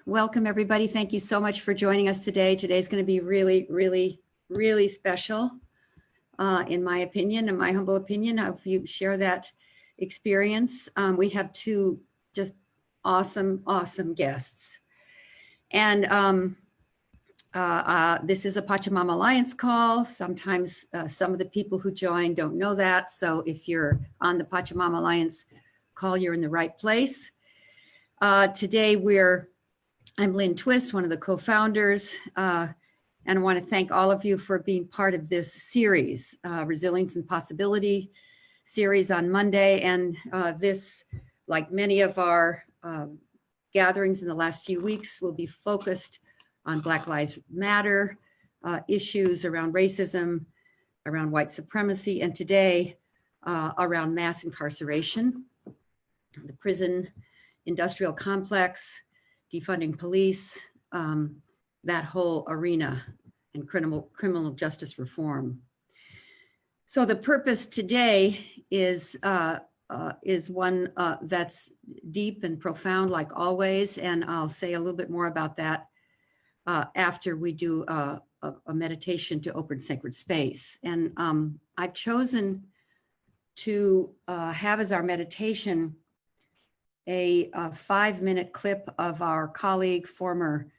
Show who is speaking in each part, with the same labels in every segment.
Speaker 1: Welcome, everybody. Thank you so much for joining us today. Today's going to be really, really, really special, in my opinion, in my humble opinion. I hope you share that experience. We have two just awesome, awesome guests. And this is a Pachamama Alliance call. Sometimes some of the people who join don't know that. So if you're on the Pachamama Alliance call, you're in the right place. Today I'm Lynne Twist, one of the co-founders, and I want to thank all of you for being part of this series, Resilience and Possibility series on Monday. And this, like many of our gatherings in the last few weeks, will be focused on Black Lives Matter issues around racism, around white supremacy, and today around mass incarceration, the prison industrial complex, defunding police, that whole arena, and criminal justice reform. So the purpose today is one that's deep and profound, like always, and I'll say a little bit more about that after we do a meditation to open sacred space. And I've chosen to have as our meditation a 5-minute clip of our colleague, former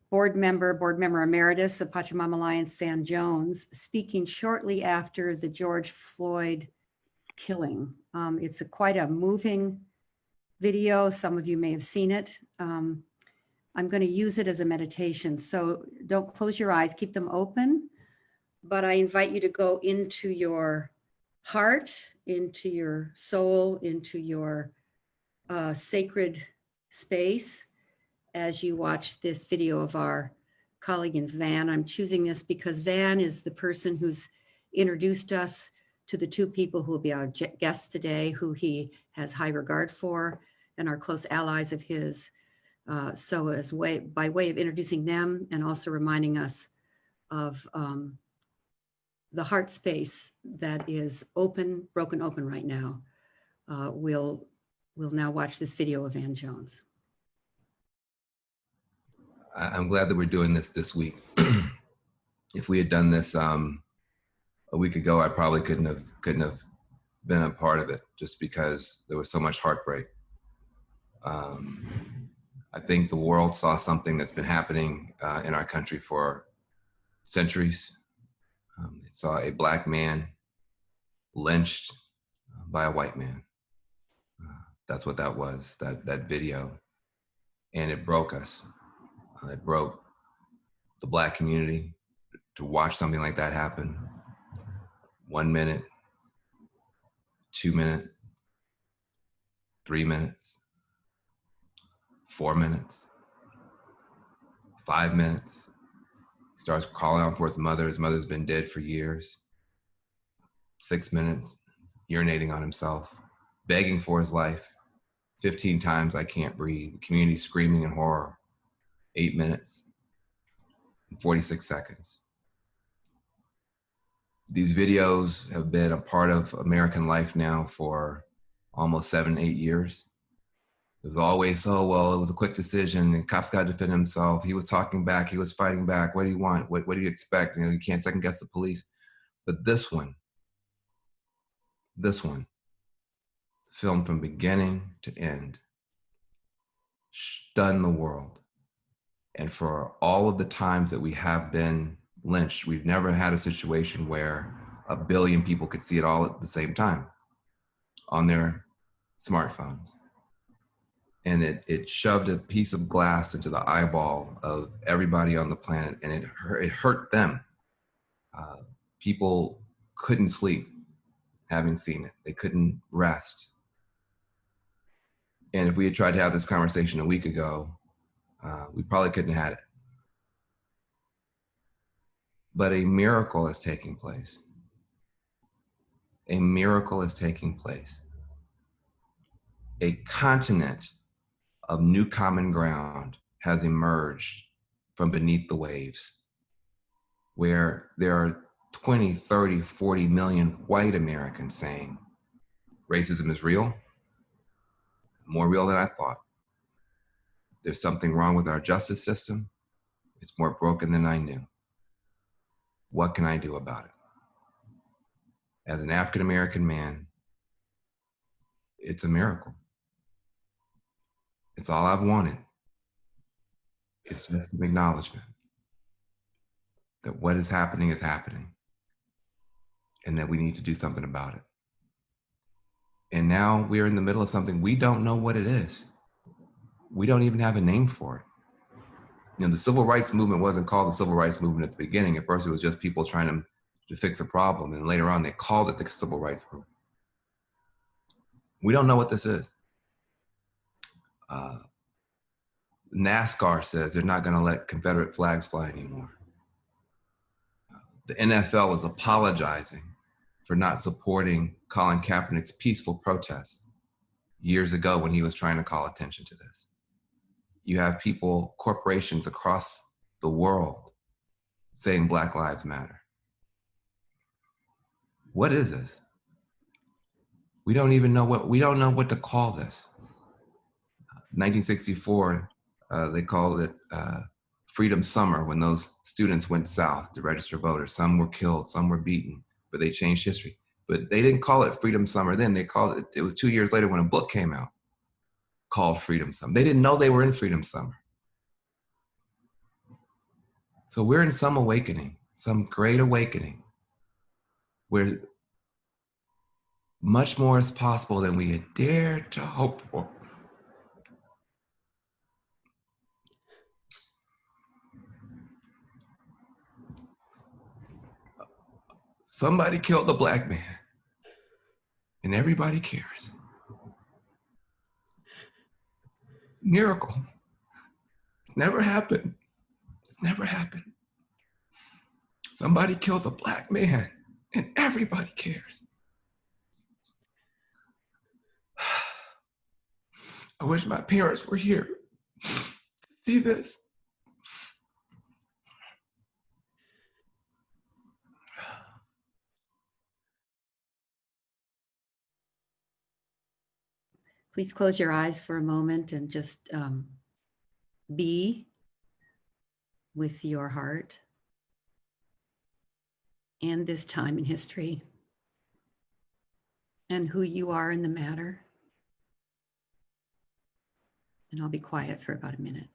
Speaker 1: board member emeritus of Pachamama Alliance, Van Jones, speaking shortly after the George Floyd killing. It's quite a moving video. Some of you may have seen it. I'm going to use it as a meditation. So don't close your eyes, keep them open. But I invite you to go into your heart, into your soul, into your sacred space as you watch this video of our colleague in Van. I'm choosing this because Van is the person who's introduced us to the two people who will be our guests today, who he has high regard for and are close allies of his. So by way of introducing them and also reminding us of the heart space that is broken open right now, we'll now watch this video of Van Jones.
Speaker 2: I'm glad that we're doing this week. If we had done this a week ago, I probably couldn't have been a part of it, just because there was so much heartbreak. I think the world saw something that's been happening in our country for centuries. It saw a Black man lynched by a white man. That's what that was, that video. And it broke us. It broke the Black community to watch something like that happen. 1 minute, 2 minutes, 3 minutes, 4 minutes, 5 minutes. He starts calling out for his mother. His mother's been dead for years. 6 minutes, urinating on himself, begging for his life. 15 times, I can't breathe. The community screaming in horror. 8 minutes and 46 seconds. These videos have been a part of American life now for almost 7, 8 years. It was always, oh, well, it was a quick decision. The cops got to defend himself. He was talking back. He was fighting back. What do you want? What do you expect? You can't second guess the police. But this one, filmed from beginning to end, stunned the world. And for all of the times that we have been lynched, we've never had a situation where 1 billion people could see it all at the same time on their smartphones. And it shoved a piece of glass into the eyeball of everybody on the planet, and it hurt them. People couldn't sleep having seen it. They couldn't rest. And if we had tried to have this conversation a week ago, we probably couldn't have had it. But a miracle is taking place. A miracle is taking place. A continent of new common ground has emerged from beneath the waves, where there are 20, 30, 40 million white Americans saying racism is real, more real than I thought. There's something wrong with our justice system. It's more broken than I knew. What can I do about it? As an African-American man, it's a miracle. It's all I've wanted. It's just an acknowledgement that what is happening, and that we need to do something about it. And now we're in the middle of something we don't know what it is. We don't even have a name for it. You know, the civil rights movement wasn't called the civil rights movement at the beginning. At first, it was just people trying to fix a problem. And later on, they called it the civil rights movement. We don't know what this is. NASCAR says they're not going to let Confederate flags fly anymore. The NFL is apologizing for not supporting Colin Kaepernick's peaceful protests years ago when he was trying to call attention to this. You have people, corporations across the world saying Black Lives Matter. What is this? We don't know what to call this. 1964, they called it Freedom Summer when those students went south to register voters. Some were killed, some were beaten, but they changed history. But they didn't call it Freedom Summer then. They called it was 2 years later when a book came out called Freedom Summer. They didn't know they were in Freedom Summer. So we're in some awakening, some great awakening, where much more is possible than we had dared to hope for. Somebody killed a Black man, and everybody cares. It's a miracle. It's never happened. It's never happened. Somebody killed a Black man, and everybody cares. I wish my parents were here to see this.
Speaker 1: Please close your eyes for a moment and just be with your heart and this time in history and who you are in the matter. And I'll be quiet for about a minute.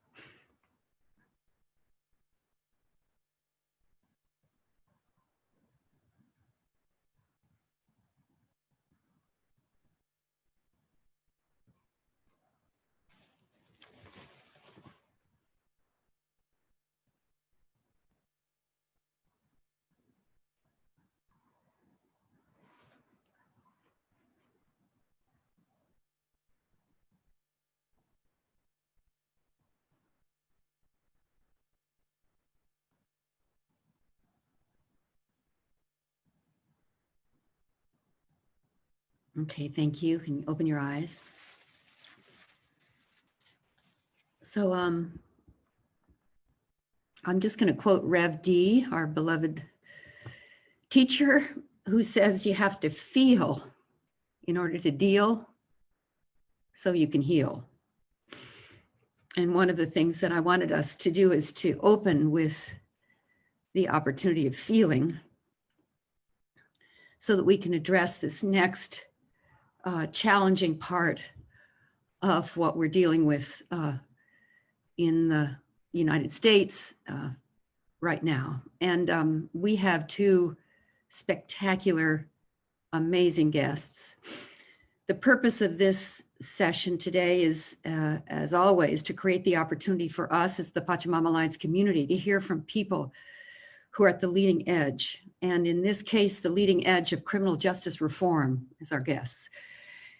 Speaker 1: Okay, thank you. Can you open your eyes? So I'm just going to quote Rev D, our beloved teacher, who says you have to feel in order to deal so you can heal. And one of the things that I wanted us to do is to open with the opportunity of feeling so that we can address this next challenging part of what we're dealing with in the United States right now. And we have two spectacular, amazing guests. The purpose of this session today is, as always, to create the opportunity for us as the Pachamama Alliance community to hear from people who are at the leading edge. And in this case, the leading edge of criminal justice reform as our guests.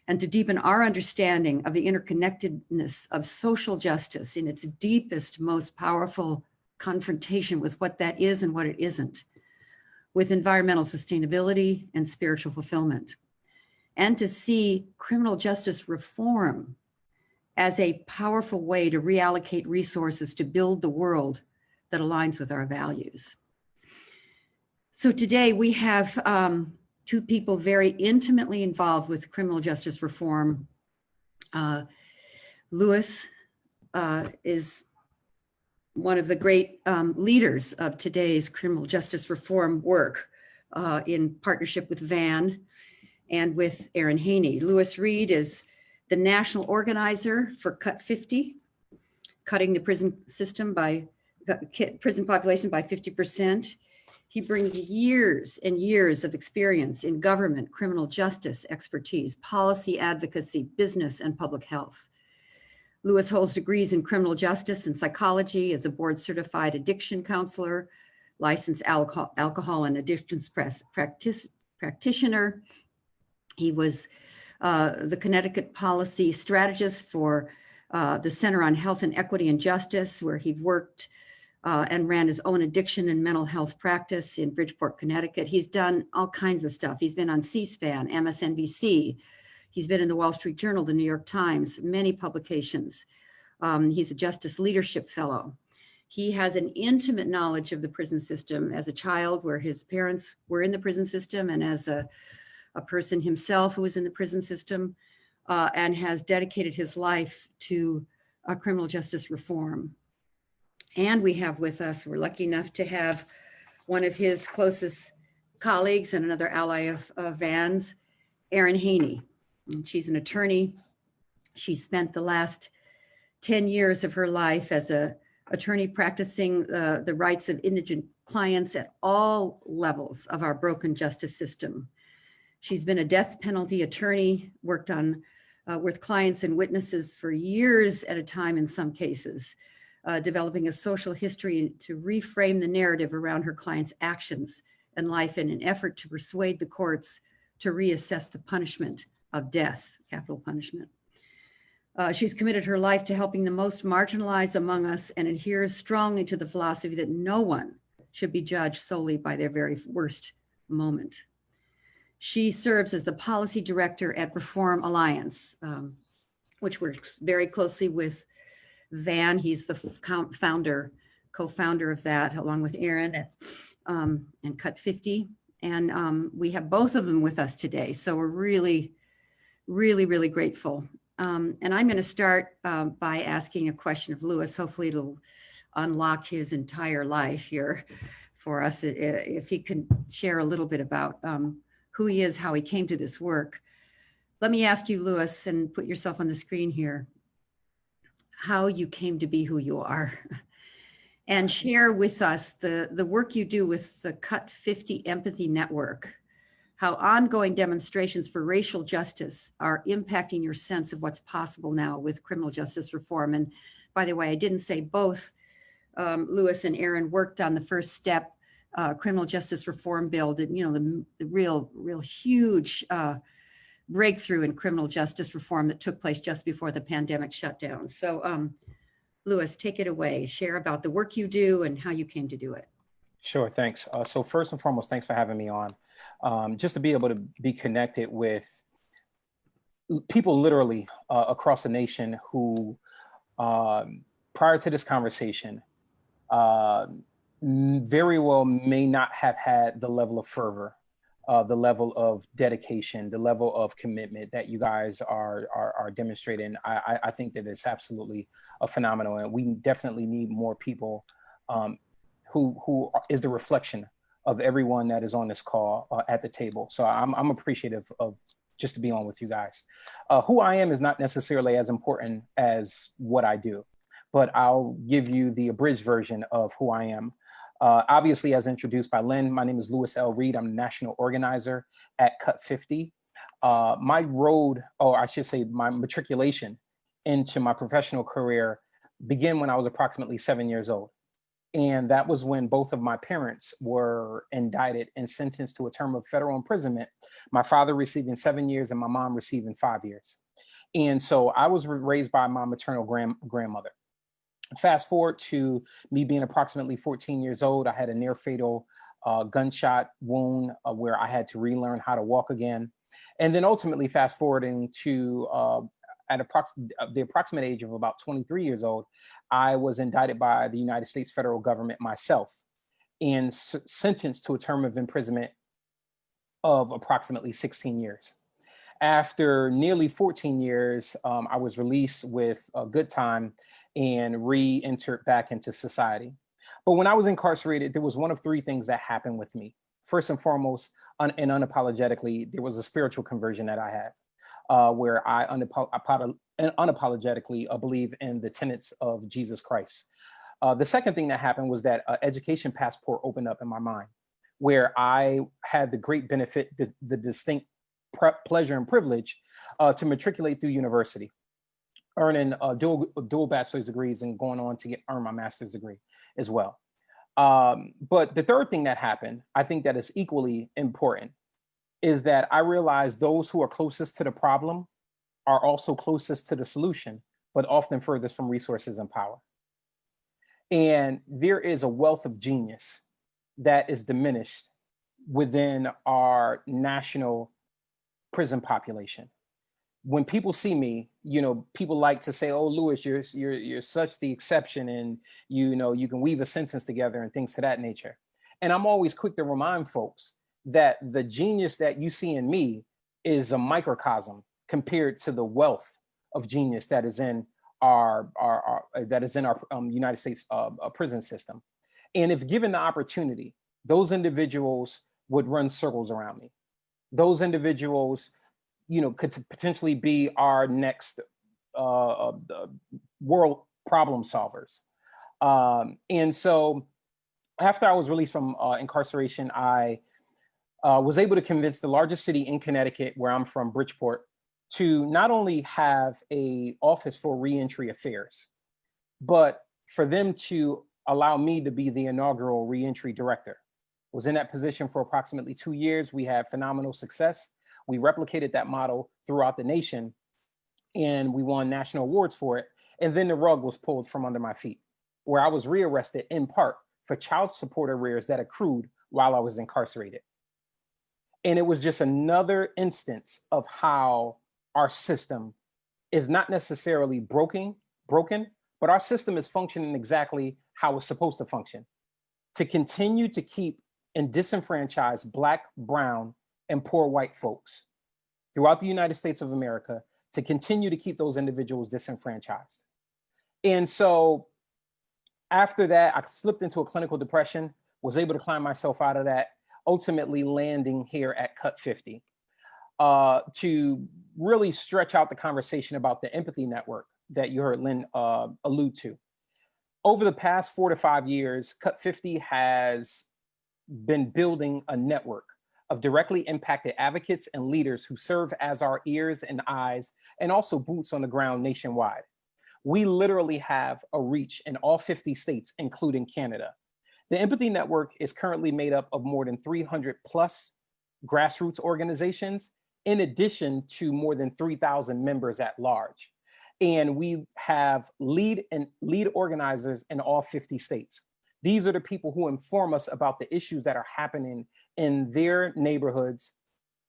Speaker 1: And to deepen our understanding of the interconnectedness of social justice in its deepest, most powerful confrontation with what that is and what it isn't, with environmental sustainability and spiritual fulfillment, and to see criminal justice reform as a powerful way to reallocate resources to build the world that aligns with our values. So today we have two people very intimately involved with criminal justice reform. Louis is one of the great leaders of today's criminal justice reform work in partnership with VAN and with Erin Haney. Lewis Reed is the national organizer for Cut 50, cutting the prison population by 50%. He brings years and years of experience in government, criminal justice expertise, policy advocacy, business, and public health. Lewis holds degrees in criminal justice and psychology, as a board-certified addiction counselor, licensed alcohol and addictions practitioner. He was the Connecticut policy strategist for the Center on Health and Equity and Justice, where he worked and ran his own addiction and mental health practice in Bridgeport, Connecticut. He's done all kinds of stuff. He's been on C-SPAN, MSNBC. He's been in the Wall Street Journal, the New York Times, many publications. He's a Justice Leadership Fellow. He has an intimate knowledge of the prison system as a child, where his parents were in the prison system, and as a person himself who was in the prison system, and has dedicated his life to criminal justice reform. And we have with us, we're lucky enough to have one of his closest colleagues and another ally of Van's, Erin Haney. And she's an attorney. She spent the last 10 years of her life as an attorney practicing the rights of indigent clients at all levels of our broken justice system. She's been a death penalty attorney, worked on with clients and witnesses for years at a time in some cases, developing a social history to reframe the narrative around her clients' actions and life in an effort to persuade the courts to reassess the punishment of death, capital punishment. She's committed her life to helping the most marginalized among us, and adheres strongly to the philosophy that no one should be judged solely by their very worst moment. She serves as the policy director at Reform Alliance, which works very closely with Van. He's the co-founder of that, along with Erin and Cut 50. And we have both of them with us today. So we're really, really, really grateful. And I'm going to start by asking a question of Lewis. Hopefully it'll unlock his entire life here for us, if he can share a little bit about who he is, how he came to this work. Let me ask you, Lewis, and put yourself on the screen here, how you came to be who you are, and share with us the work you do with the Cut 50 Empathy Network, how ongoing demonstrations for racial justice are impacting your sense of what's possible now with criminal justice reform. And by the way, I didn't say both Lewis and Erin worked on the first step criminal justice reform bill, that, you know, the real huge breakthrough in criminal justice reform that took place just before the pandemic shutdown. So Lewis, take it away. Share about the work you do and how you came to do it.
Speaker 3: Sure, thanks. So first and foremost, thanks for having me on. Just to be able to be connected with people literally across the nation who, prior to this conversation, very well may not have had the level of fervor, the level of dedication, the level of commitment that you guys are demonstrating. I think that it's absolutely a phenomenal, and we definitely need more people who is the reflection of everyone that is on this call at the table. So I'm appreciative of just to be on with you guys. Who I am is not necessarily as important as what I do, but I'll give you the abridged version of who I am. Obviously, as introduced by Lynn, my name is Lewis L. Reed. I'm the national organizer at Cut 50. My road, or I should say my matriculation into my professional career began when I was approximately 7 years old. And that was when both of my parents were indicted and sentenced to a term of federal imprisonment, my father receiving 7 years and my mom receiving 5 years. And so I was raised by my maternal grandmother. Fast forward to me being approximately 14 years old, I had a near fatal gunshot wound where I had to relearn how to walk again. And then ultimately fast forwarding to at the approximate age of about 23 years old, I was indicted by the United States federal government myself and sentenced to a term of imprisonment of approximately 16 years. After nearly 14 years, I was released with a good time and re-entered back into society. But when I was incarcerated, there was one of three things that happened with me. First and foremost, and unapologetically, there was a spiritual conversion that I had, where I unapologetically believe in the tenets of Jesus Christ. The second thing that happened was that education passport opened up in my mind, where I had the great benefit, the distinct pleasure and privilege to matriculate through university, earning dual bachelor's degrees and going on to earn my master's degree as well. But the third thing that happened, I think that is equally important, is that I realized those who are closest to the problem are also closest to the solution, but often furthest from resources and power. And there is a wealth of genius that is diminished within our national prison population. When people see me, people like to say, "Oh, Lewis, you're such the exception, and you can weave a sentence together and things to that nature." And I'm always quick to remind folks that the genius that you see in me is a microcosm compared to the wealth of genius that is in our United States prison system. And if given the opportunity, those individuals would run circles around me. Those individuals, could potentially be our next world problem solvers. And so after I was released from incarceration, I was able to convince the largest city in Connecticut, where I'm from, Bridgeport, to not only have an office for reentry affairs, but for them to allow me to be the inaugural reentry director. Was in that position for approximately 2 years. We had phenomenal success. We replicated that model throughout the nation, and we won national awards for it. And then the rug was pulled from under my feet, where I was rearrested in part for child support arrears that accrued while I was incarcerated. And it was just another instance of how our system is not necessarily broken, but our system is functioning exactly how it's supposed to function, to continue to keep and disenfranchise Black, brown, and poor white folks throughout the United States of America, to continue to keep those individuals disenfranchised. And so after that, I slipped into a clinical depression, was able to climb myself out of that, ultimately landing here at Cut 50 to really stretch out the conversation about the empathy network that you heard Lynne allude to. Over the past 4 to 5 years, Cut 50 has been building a network of directly impacted advocates and leaders who serve as our ears and eyes, and also boots on the ground nationwide. We literally have a reach in all 50 states, including Canada. The Empathy Network is currently made up of more than 300 plus grassroots organizations, in addition to more than 3,000 members at large. And we have lead organizers in all 50 states. These are the people who inform us about the issues that are happening in their neighborhoods,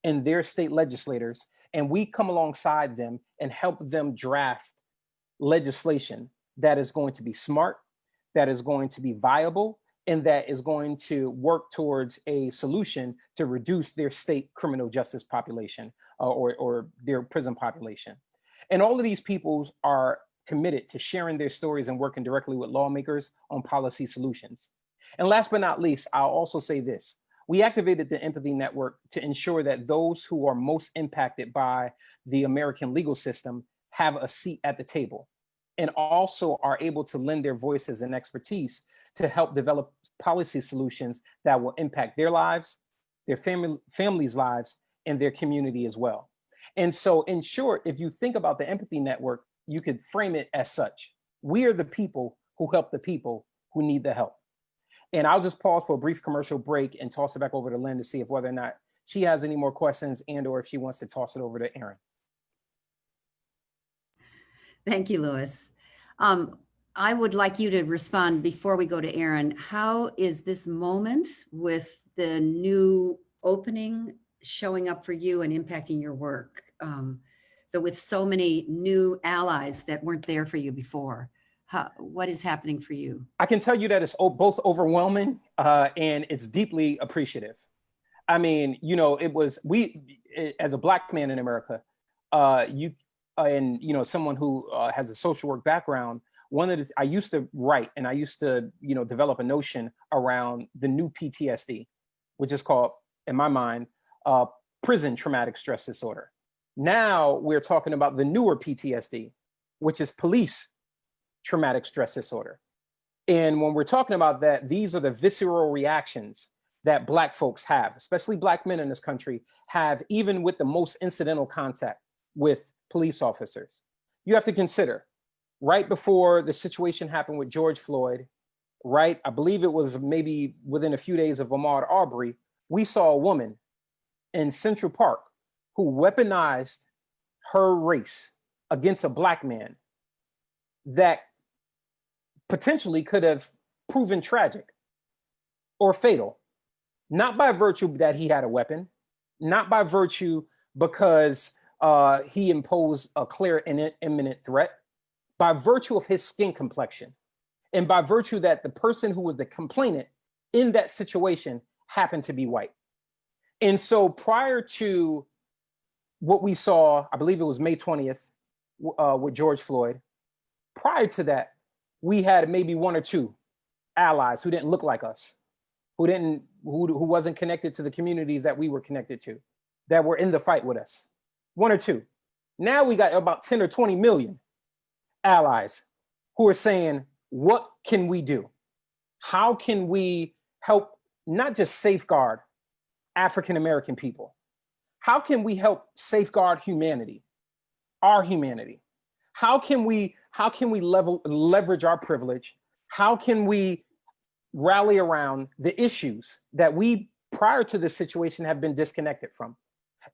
Speaker 3: in their state legislators, and we come alongside them and help them draft legislation that is going to be smart, that is going to be viable, and that is going to work towards a solution to reduce their state criminal justice population or their prison population. And all of these people are committed to sharing their stories and working directly with lawmakers on policy solutions. And last but not least, I'll also say this. We activated the Empathy Network to ensure that those who are most impacted by the American legal system have a seat at the table, and also are able to lend their voices and expertise to help develop policy solutions that will impact their lives, their families' lives, and their community as well. And so in short, if you think about the Empathy Network, you could frame it as such. We are the people who help the people who need the help. And I'll just pause for a brief commercial break and toss it back over to Lynne to see if whether or not she has any more questions and or if she wants to toss it over to Erin.
Speaker 1: Thank you, Lewis. I would like you to respond before we go to Erin. How is this moment with the new opening showing up for you and impacting your work? But with so many new allies that weren't there for you before, what is happening for you?
Speaker 3: I can tell you that it's both overwhelming and it's deeply appreciative. I mean, it was, as a Black man in America, someone who has a social work background, I used to write and I used to, develop a notion around the new PTSD, which is called, in my mind, prison traumatic stress disorder. Now we're talking about the newer PTSD, which is police traumatic stress disorder. And when we're talking about that, these are the visceral reactions that Black folks have, especially Black men in this country, have even with the most incidental contact with police officers. You have to consider, right before the situation happened with George Floyd, right? I believe it was maybe within a few days of Ahmaud Arbery, we saw a woman in Central Park who weaponized her race against a Black man that potentially could have proven tragic or fatal, not by virtue that he had a weapon, not by virtue because he imposed a clear and imminent threat, by virtue of his skin complexion, and by virtue that the person who was the complainant in that situation happened to be white. And so prior to what we saw, I believe it was May 20th with George Floyd, prior to that, we had maybe one or two allies who didn't look like us, who wasn't connected to the communities that we were connected to, that were in the fight with us. One or two. Now we got about 10 or 20 million allies who are saying, what can we do? How can we help not just safeguard African-American people? How can we help safeguard humanity, our humanity? How can we leverage our privilege? How can we rally around the issues that we, prior to this situation, have been disconnected from?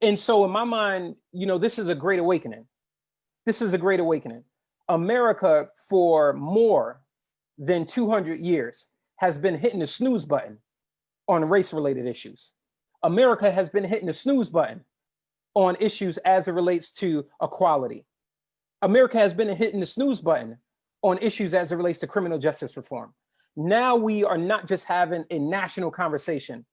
Speaker 3: And so in my mind, this is a great awakening. This is a great awakening. America, for more than 200 years, has been hitting the snooze button on race-related issues. America has been hitting the snooze button on issues as it relates to equality. America has been hitting the snooze button on issues as it relates to criminal justice reform. Now we are not just having a national conversation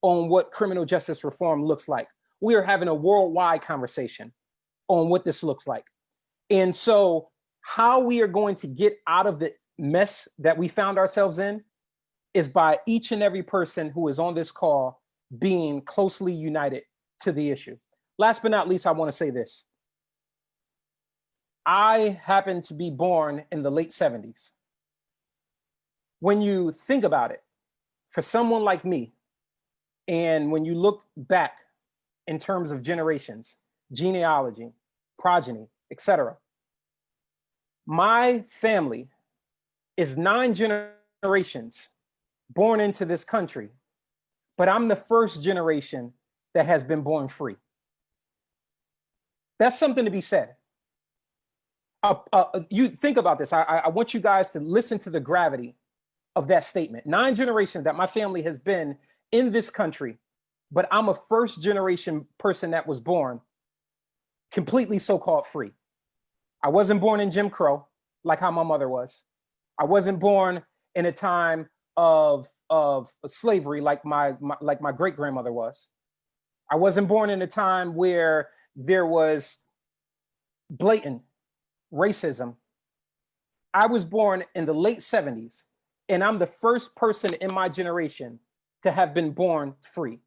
Speaker 3: on what criminal justice reform looks like. We are having a worldwide conversation on what this looks like. And so how we are going to get out of the mess that we found ourselves in is by each and every person who is on this call being closely united to the issue. Last but not least, I want to say this. I happen to be born in the late 70s. When you think about it, for someone like me, and when you look back in terms of generations, genealogy, progeny, etc., my family is 9 generations born into this country, but I'm the first generation that has been born free. That's something to be said. You think about this. I want you guys to listen to the gravity of that statement. 9 generations that my family has been in this country, but I'm a first generation person that was born completely so-called free. I wasn't born in Jim Crow like how my mother was. I wasn't born in a time of slavery like my great-grandmother was. I wasn't born in a time where there was blatant racism. I was born in the late 70s, and I'm the first person in my generation to have been born free.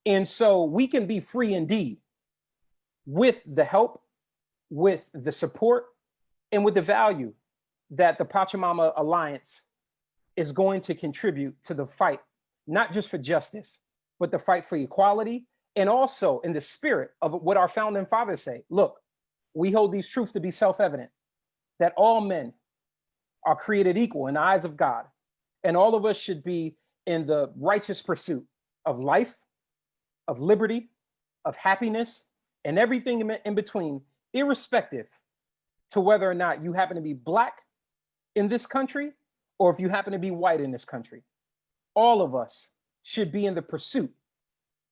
Speaker 3: And so we can be free indeed with the help, with the support, and with the value that the Pachamama Alliance is going to contribute to the fight, not just for justice, but the fight for equality, and also in the spirit of what our founding fathers say. Look, we hold these truths to be self-evident, that all men are created equal in the eyes of God, and all of us should be in the righteous pursuit of life, of liberty, of happiness, and everything in between, irrespective to whether or not you happen to be Black in this country or if you happen to be white in this country. All of us should be in the pursuit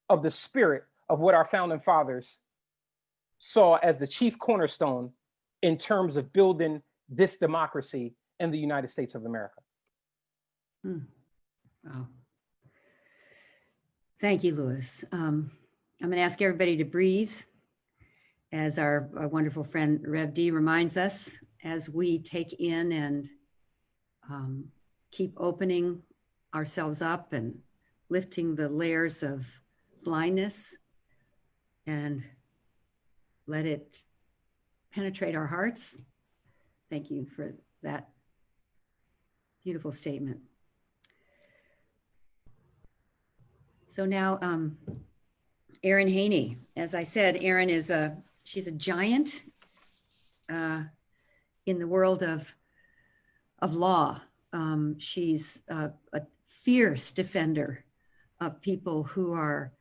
Speaker 3: of the spirit of what our founding fathers saw as the chief cornerstone in terms of building this democracy in the United States of America.
Speaker 1: Wow. Thank you, Louis. I'm going to ask everybody to breathe as our wonderful friend Rev D reminds us, as we take in and keep opening ourselves up and lifting the layers of blindness and let it penetrate our hearts. Thank you for that beautiful statement. So now, Erin Haney, as I said, Erin is she's a giant in the world of law. She's a fierce defender of people who are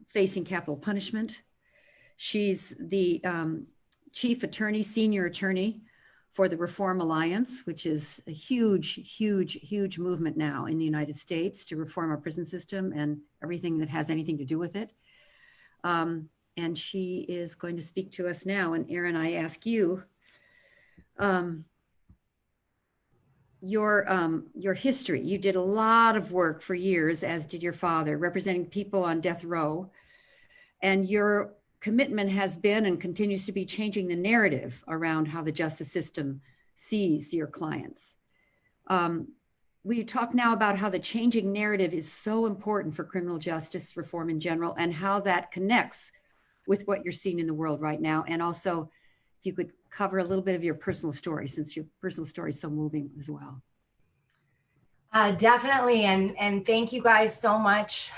Speaker 1: facing capital punishment. She's the chief attorney, senior attorney for the Reform Alliance, which is a huge, huge, huge movement now in the United States to reform our prison system and everything that has anything to do with it. And she is going to speak to us now. And Erin, I ask you, your history. You did a lot of work for years, as did your father, representing people on death row. And your commitment has been and continues to be changing the narrative around how the justice system sees your clients. We talk now about how the changing narrative is so important for criminal justice reform in general, and how that connects with what you're seeing in the world right now. And also, if you could cover a little bit of your personal story, since your personal story is so moving as well.
Speaker 4: Definitely. And thank you guys so much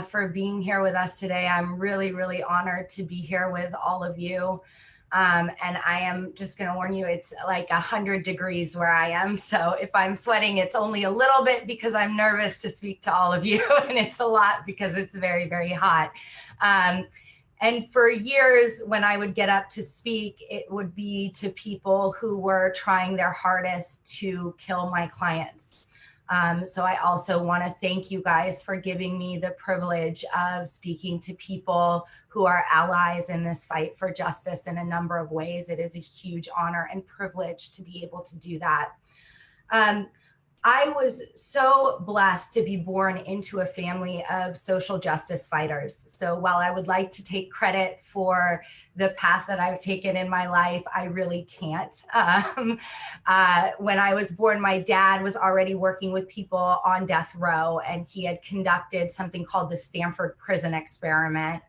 Speaker 4: for being here with us today. I'm really, really honored to be here with all of you. And I am just going to warn you, it's like 100 degrees where I am. So if I'm sweating, it's only a little bit because I'm nervous to speak to all of you. And it's a lot because it's very, very hot. And for years, when I would get up to speak, it would be to people who were trying their hardest to kill my clients. So I also want to thank you guys for giving me the privilege of speaking to people who are allies in this fight for justice in a number of ways. It is a huge honor and privilege to be able to do that. I was so blessed to be born into a family of social justice fighters. So while I would like to take credit for the path that I've taken in my life, I really can't. When I was born, my dad was already working with people on death row, and he had conducted something called the Stanford Prison Experiment,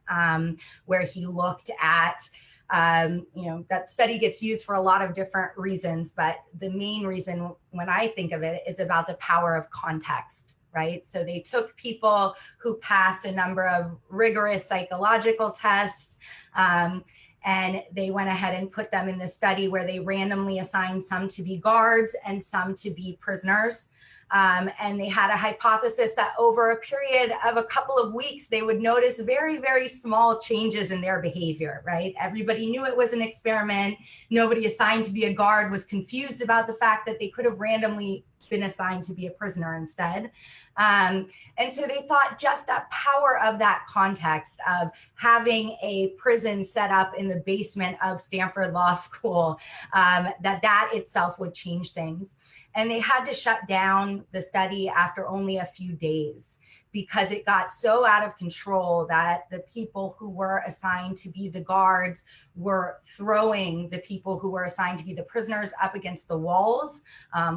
Speaker 4: where he looked at that study gets used for a lot of different reasons, but the main reason when I think of it is about the power of context, right? So they took people who passed a number of rigorous psychological tests, and they went ahead and put them in the study where they randomly assigned some to be guards and some to be prisoners. And they had a hypothesis that over a period of a couple of weeks, they would notice very, very small changes in their behavior, right? Everybody knew it was an experiment. Nobody assigned to be a guard was confused about the fact that they could have randomly been assigned to be a prisoner instead. And so they thought just that power of that context of having a prison set up in the basement of Stanford Law School, that itself would change things. And they had to shut down the study after only a few days because it got so out of control that the people who were assigned to be the guards were throwing the people who were assigned to be the prisoners up against the walls,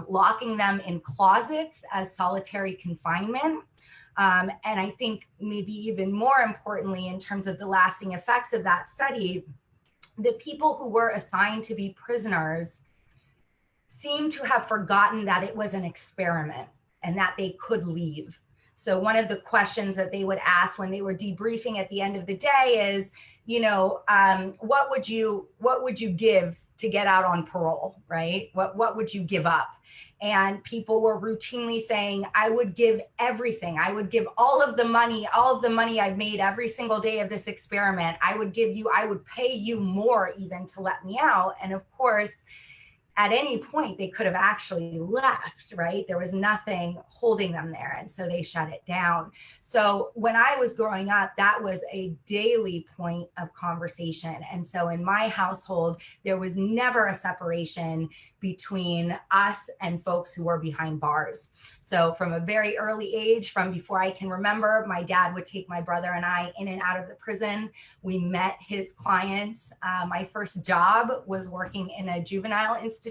Speaker 4: locking them in closets as solitary confinement. And I think maybe even more importantly, in terms of the lasting effects of that study, the people who were assigned to be prisoners seem to have forgotten that it was an experiment and that they could leave. So one of the questions that they would ask when they were debriefing at the end of the day is, what would you give to get out on parole, right? What would you give up? And people were routinely saying, I would give everything. I would give all of the money I've made every single day of this experiment. I would pay you more even to let me out. And of course, at any point they could have actually left, right? There was nothing holding them there. And so they shut it down. So when I was growing up, that was a daily point of conversation. And so in my household, there was never a separation between us and folks who were behind bars. So from a very early age, from before I can remember, my dad would take my brother and I in and out of the prison. We met his clients. My first job was working in a juvenile institution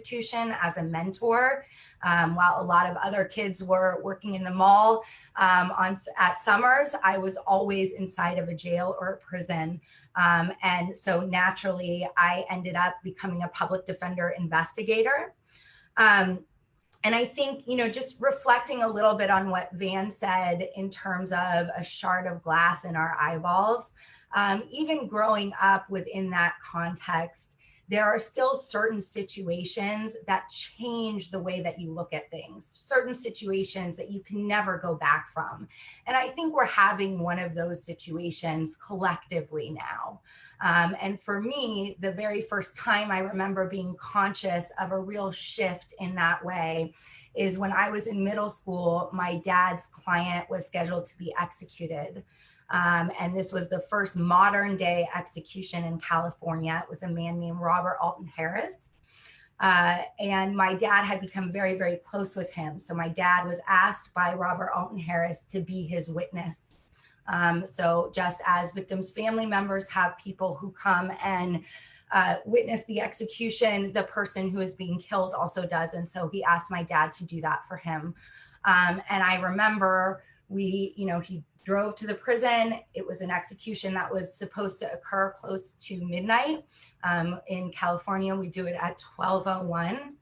Speaker 4: as a mentor, while a lot of other kids were working in the mall at summers. I was always inside of a jail or a prison. And so naturally, I ended up becoming a public defender investigator. And I think, just reflecting a little bit on what Van said in terms of a shard of glass in our eyeballs, even growing up within that context, there are still certain situations that change the way that you look at things, certain situations that you can never go back from. And I think we're having one of those situations collectively now. And for me, the very first time I remember being conscious of a real shift in that way is when I was in middle school. My dad's client was scheduled to be executed. And this was the first modern day execution in California. It was a man named Robert Alton Harris. And my dad had become very, very close with him. So my dad was asked by Robert Alton Harris to be his witness. So just as victims' family members have people who come and witness the execution, the person who is being killed also does. And so he asked my dad to do that for him. And I remember he drove to the prison. It was an execution that was supposed to occur close to midnight. In California, we do it at 12:01,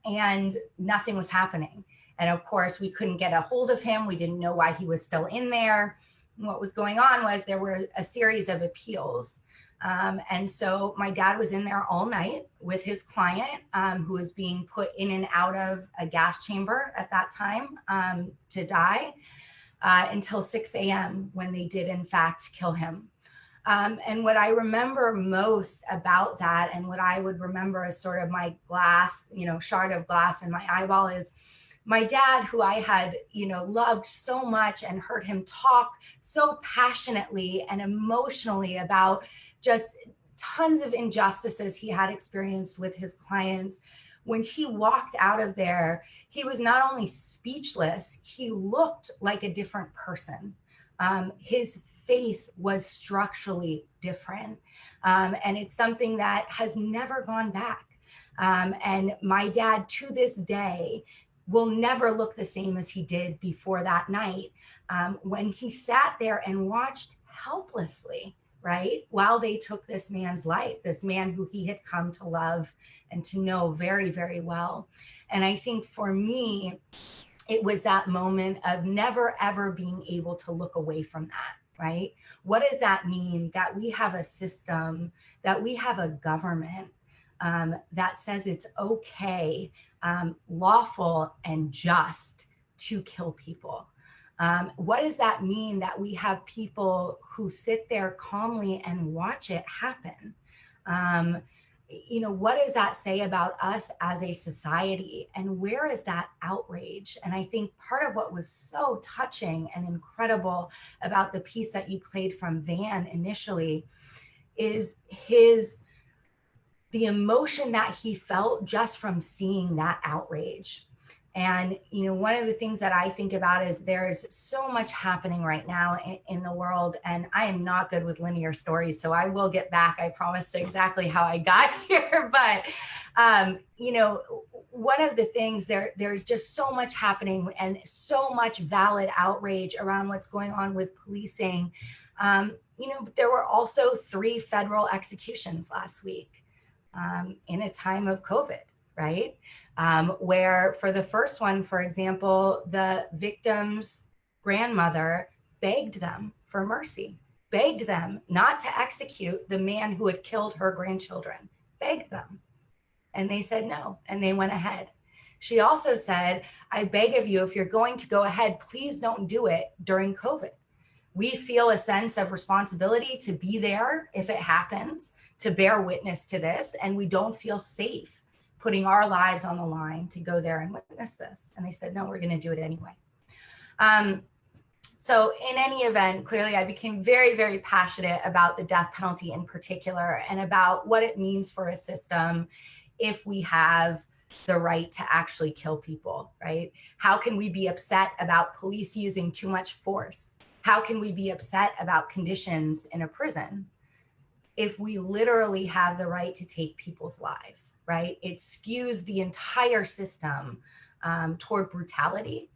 Speaker 4: and nothing was happening. And of course, we couldn't get a hold of him. We didn't know why he was still in there. And what was going on was there were a series of appeals. And so my dad was in there all night with his client, who was being put in and out of a gas chamber at that time to die. Until 6 a.m. when they did in fact kill him. And what I remember most about that, and what I would remember as sort of my glass, shard of glass in my eyeball, is my dad, who I had, loved so much and heard him talk so passionately and emotionally about just tons of injustices he had experienced with his clients. When he walked out of there, he was not only speechless, he looked like a different person. His face was structurally different. And it's something that has never gone back. And my dad, to this day, will never look the same as he did before that night, when he sat there and watched helplessly, right, while they took this man's life, this man who he had come to love and to know very, very well. And I think for me, it was that moment of never, ever being able to look away from that, right? What does that mean? That we have a system, that we have a government that says it's okay, lawful and just to kill people. What does that mean? That we have people who sit there calmly and watch it happen? What does that say about us as a society? And where is that outrage? And I think part of what was so touching and incredible about the piece that you played from Van initially is the emotion that he felt just from seeing that outrage. And, one of the things that I think about is there's so much happening right now in the world, and I am not good with linear stories, so I will get back, I promise, to exactly how I got here. But, one of the things, there's just so much happening and so much valid outrage around what's going on with policing. But there were also 3 federal executions last week in a time of COVID. Right? Where for the first one, for example, the victim's grandmother begged them for mercy, begged them not to execute the man who had killed her grandchildren, begged them. And they said no, and they went ahead. She also said, I beg of you, if you're going to go ahead, please don't do it during COVID. We feel a sense of responsibility to be there if it happens, to bear witness to this, and we don't feel safe putting our lives on the line to go there and witness this. And they said, no, we're going to do it anyway. So in any event, clearly I became very, very passionate about the death penalty in particular, and about what it means for a system if we have the right to actually kill people, right? How can we be upset about police using too much force? How can we be upset about conditions in a prison if we literally have the right to take people's lives, right? It skews the entire system toward brutality,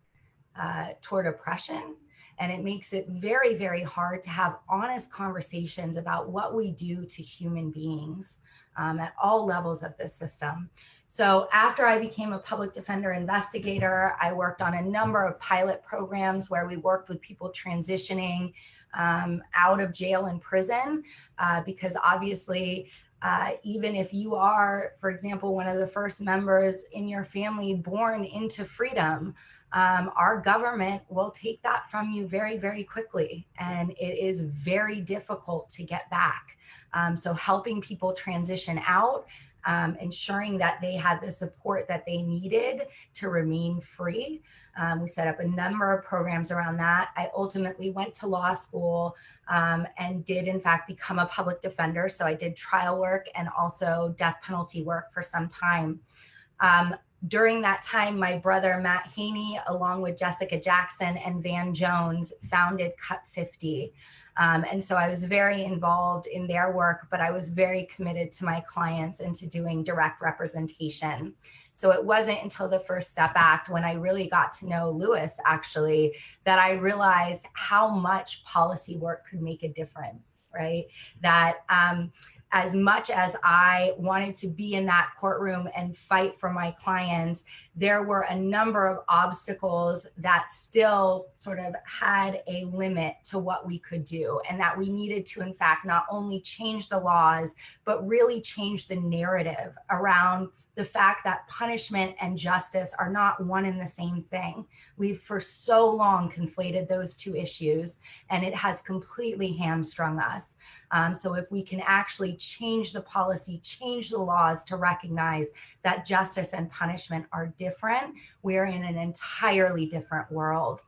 Speaker 4: toward oppression. And it makes it very, very hard to have honest conversations about what we do to human beings at all levels of this system. So after I became a public defender investigator, I worked on a number of pilot programs where we worked with people transitioning out of jail and prison, because obviously, even if you are, for example, one of the first members in your family born into freedom, our government will take that from you very, very quickly. And it is very difficult to get back. So helping people transition out, ensuring that they had the support that they needed to remain free. We set up a number of programs around that. I ultimately went to law school and did in fact become a public defender. So I did trial work and also death penalty work for some time. During that time, my brother, Matt Haney, along with Jessica Jackson and Van Jones, founded Cut 50. And so I was very involved in their work, but I was very committed to my clients and to doing direct representation. So it wasn't until the First Step Act, when I really got to know Lewis, actually, that I realized how much policy work could make a difference, right? That as much as I wanted to be in that courtroom and fight for my clients, there were a number of obstacles that still sort of had a limit to what we could do, and that we needed to, in fact, not only change the laws, but really change the narrative around the fact that punishment and justice are not one and the same thing. We've for so long conflated those two issues, and it has completely hamstrung us. So if we can actually change the policy, change the laws to recognize that justice and punishment are different, we're in an entirely different world.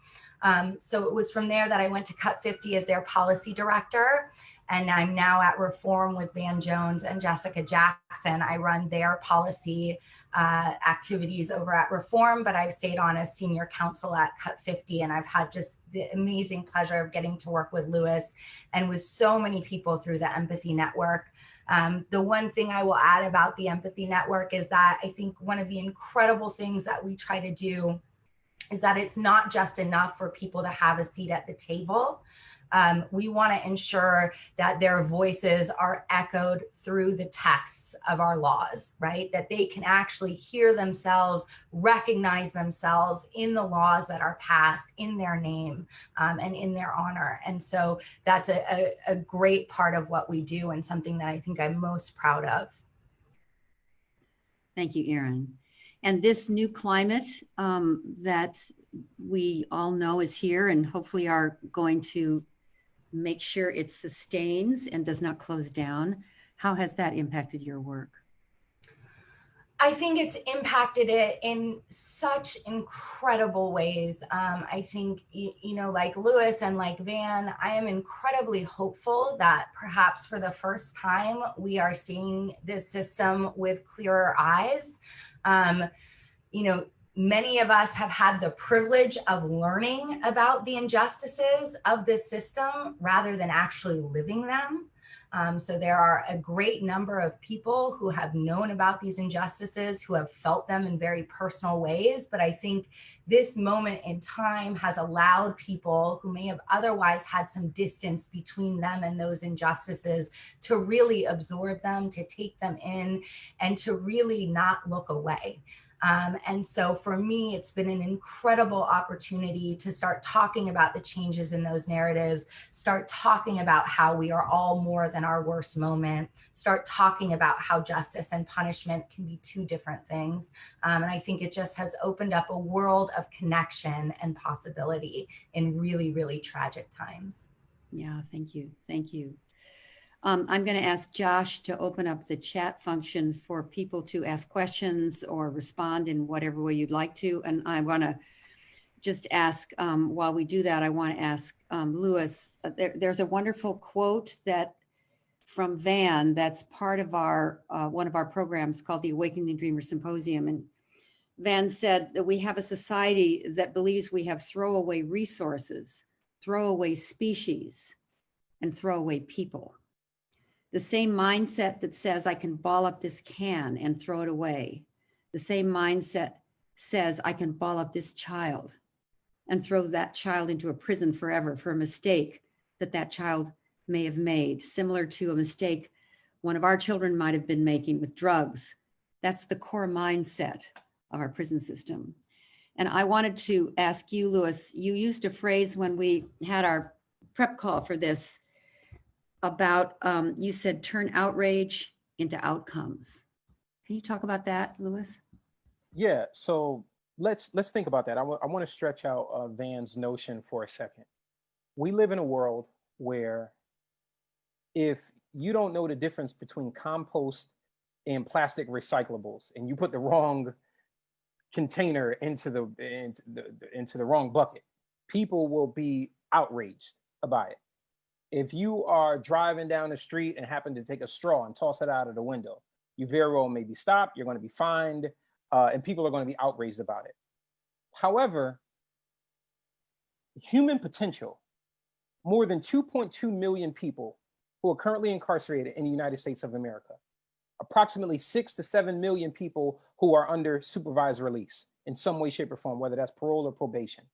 Speaker 4: So it was from there that I went to Cut 50 as their policy director. And I'm now at Reform with Van Jones and Jessica Jackson. I run their policy activities over at Reform, but I've stayed on as senior counsel at Cut 50. And I've had just the amazing pleasure of getting to work with Lewis and with so many people through the Empathy Network. The one thing I will add about the Empathy Network is that I think one of the incredible things that we try to do is that it's not just enough for people to have a seat at the table. We want to ensure that their voices are echoed through the texts of our laws, right? That they can actually hear themselves, recognize themselves in the laws that are passed in their name and in their honor. And so that's a great part of what we do, and something that I think I'm most proud of.
Speaker 1: Thank you, Erin. And this new climate that we all know is here, and hopefully are going to make sure it sustains and does not close down. How has that impacted your work?
Speaker 4: I think it's impacted it in such incredible ways. I think, you know, like Lewis and like Van, I am incredibly hopeful that perhaps for the first time, we are seeing this system with clearer eyes. You know, many of us have had the privilege of learning about the injustices of this system rather than actually living them. So there are a great number of people who have known about these injustices, who have felt them in very personal ways. But I think this moment in time has allowed people who may have otherwise had some distance between them and those injustices to really absorb them, to take them in, and to really not look away. And so for me, it's been an incredible opportunity to start talking about the changes in those narratives, start talking about how we are all more than our worst moment, start talking about how justice and punishment can be two different things. And I think it just has opened up a world of connection and possibility in really, really tragic times.
Speaker 1: Yeah, thank you. Thank you. I'm going to ask Josh to open up the chat function for people to ask questions or respond in whatever way you'd like to. And I want to just ask, while we do that, I want to ask Lewis, there's a wonderful quote that from Van that's part of our one of our programs called the Awakening the Dreamer Symposium. And Van said that we have a society that believes we have throwaway resources, throwaway species, and throwaway people. The same mindset that says I can ball up this can and throw it away. The same mindset says I can ball up this child and throw that child into a prison forever for a mistake that that child may have made, similar to a mistake one of our children might have been making with drugs. That's the core mindset of our prison system. And I wanted to ask you, Lewis, you used a phrase when we had our prep call for this about, you said, turn outrage into outcomes. Can you talk about that, Lewis?
Speaker 3: Yeah, so let's think about that. I want to stretch out Van's notion for a second. We live in a world where if you don't know the difference between compost and plastic recyclables, and you put the wrong container into the wrong bucket, people will be outraged about it. If you are driving down the street and happen to take a straw and toss it out of the window, you very well may be stopped, you're going to be fined, and people are going to be outraged about it. However, human potential, more than 2.2 million people who are currently incarcerated in the United States of America, approximately 6 to 7 million people who are under supervised release in some way, shape, or form, whether that's parole or probation,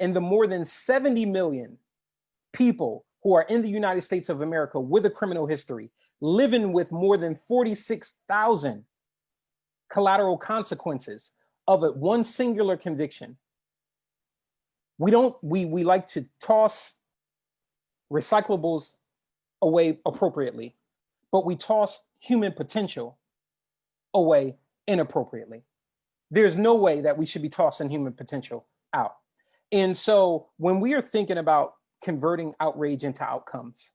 Speaker 3: and the more than 70 million people who are in the United States of America with a criminal history, living with more than 46,000 collateral consequences of one singular conviction. We like to toss recyclables away appropriately, but we toss human potential away inappropriately. There's no way that we should be tossing human potential out. And so when we are thinking about converting outrage into outcomes,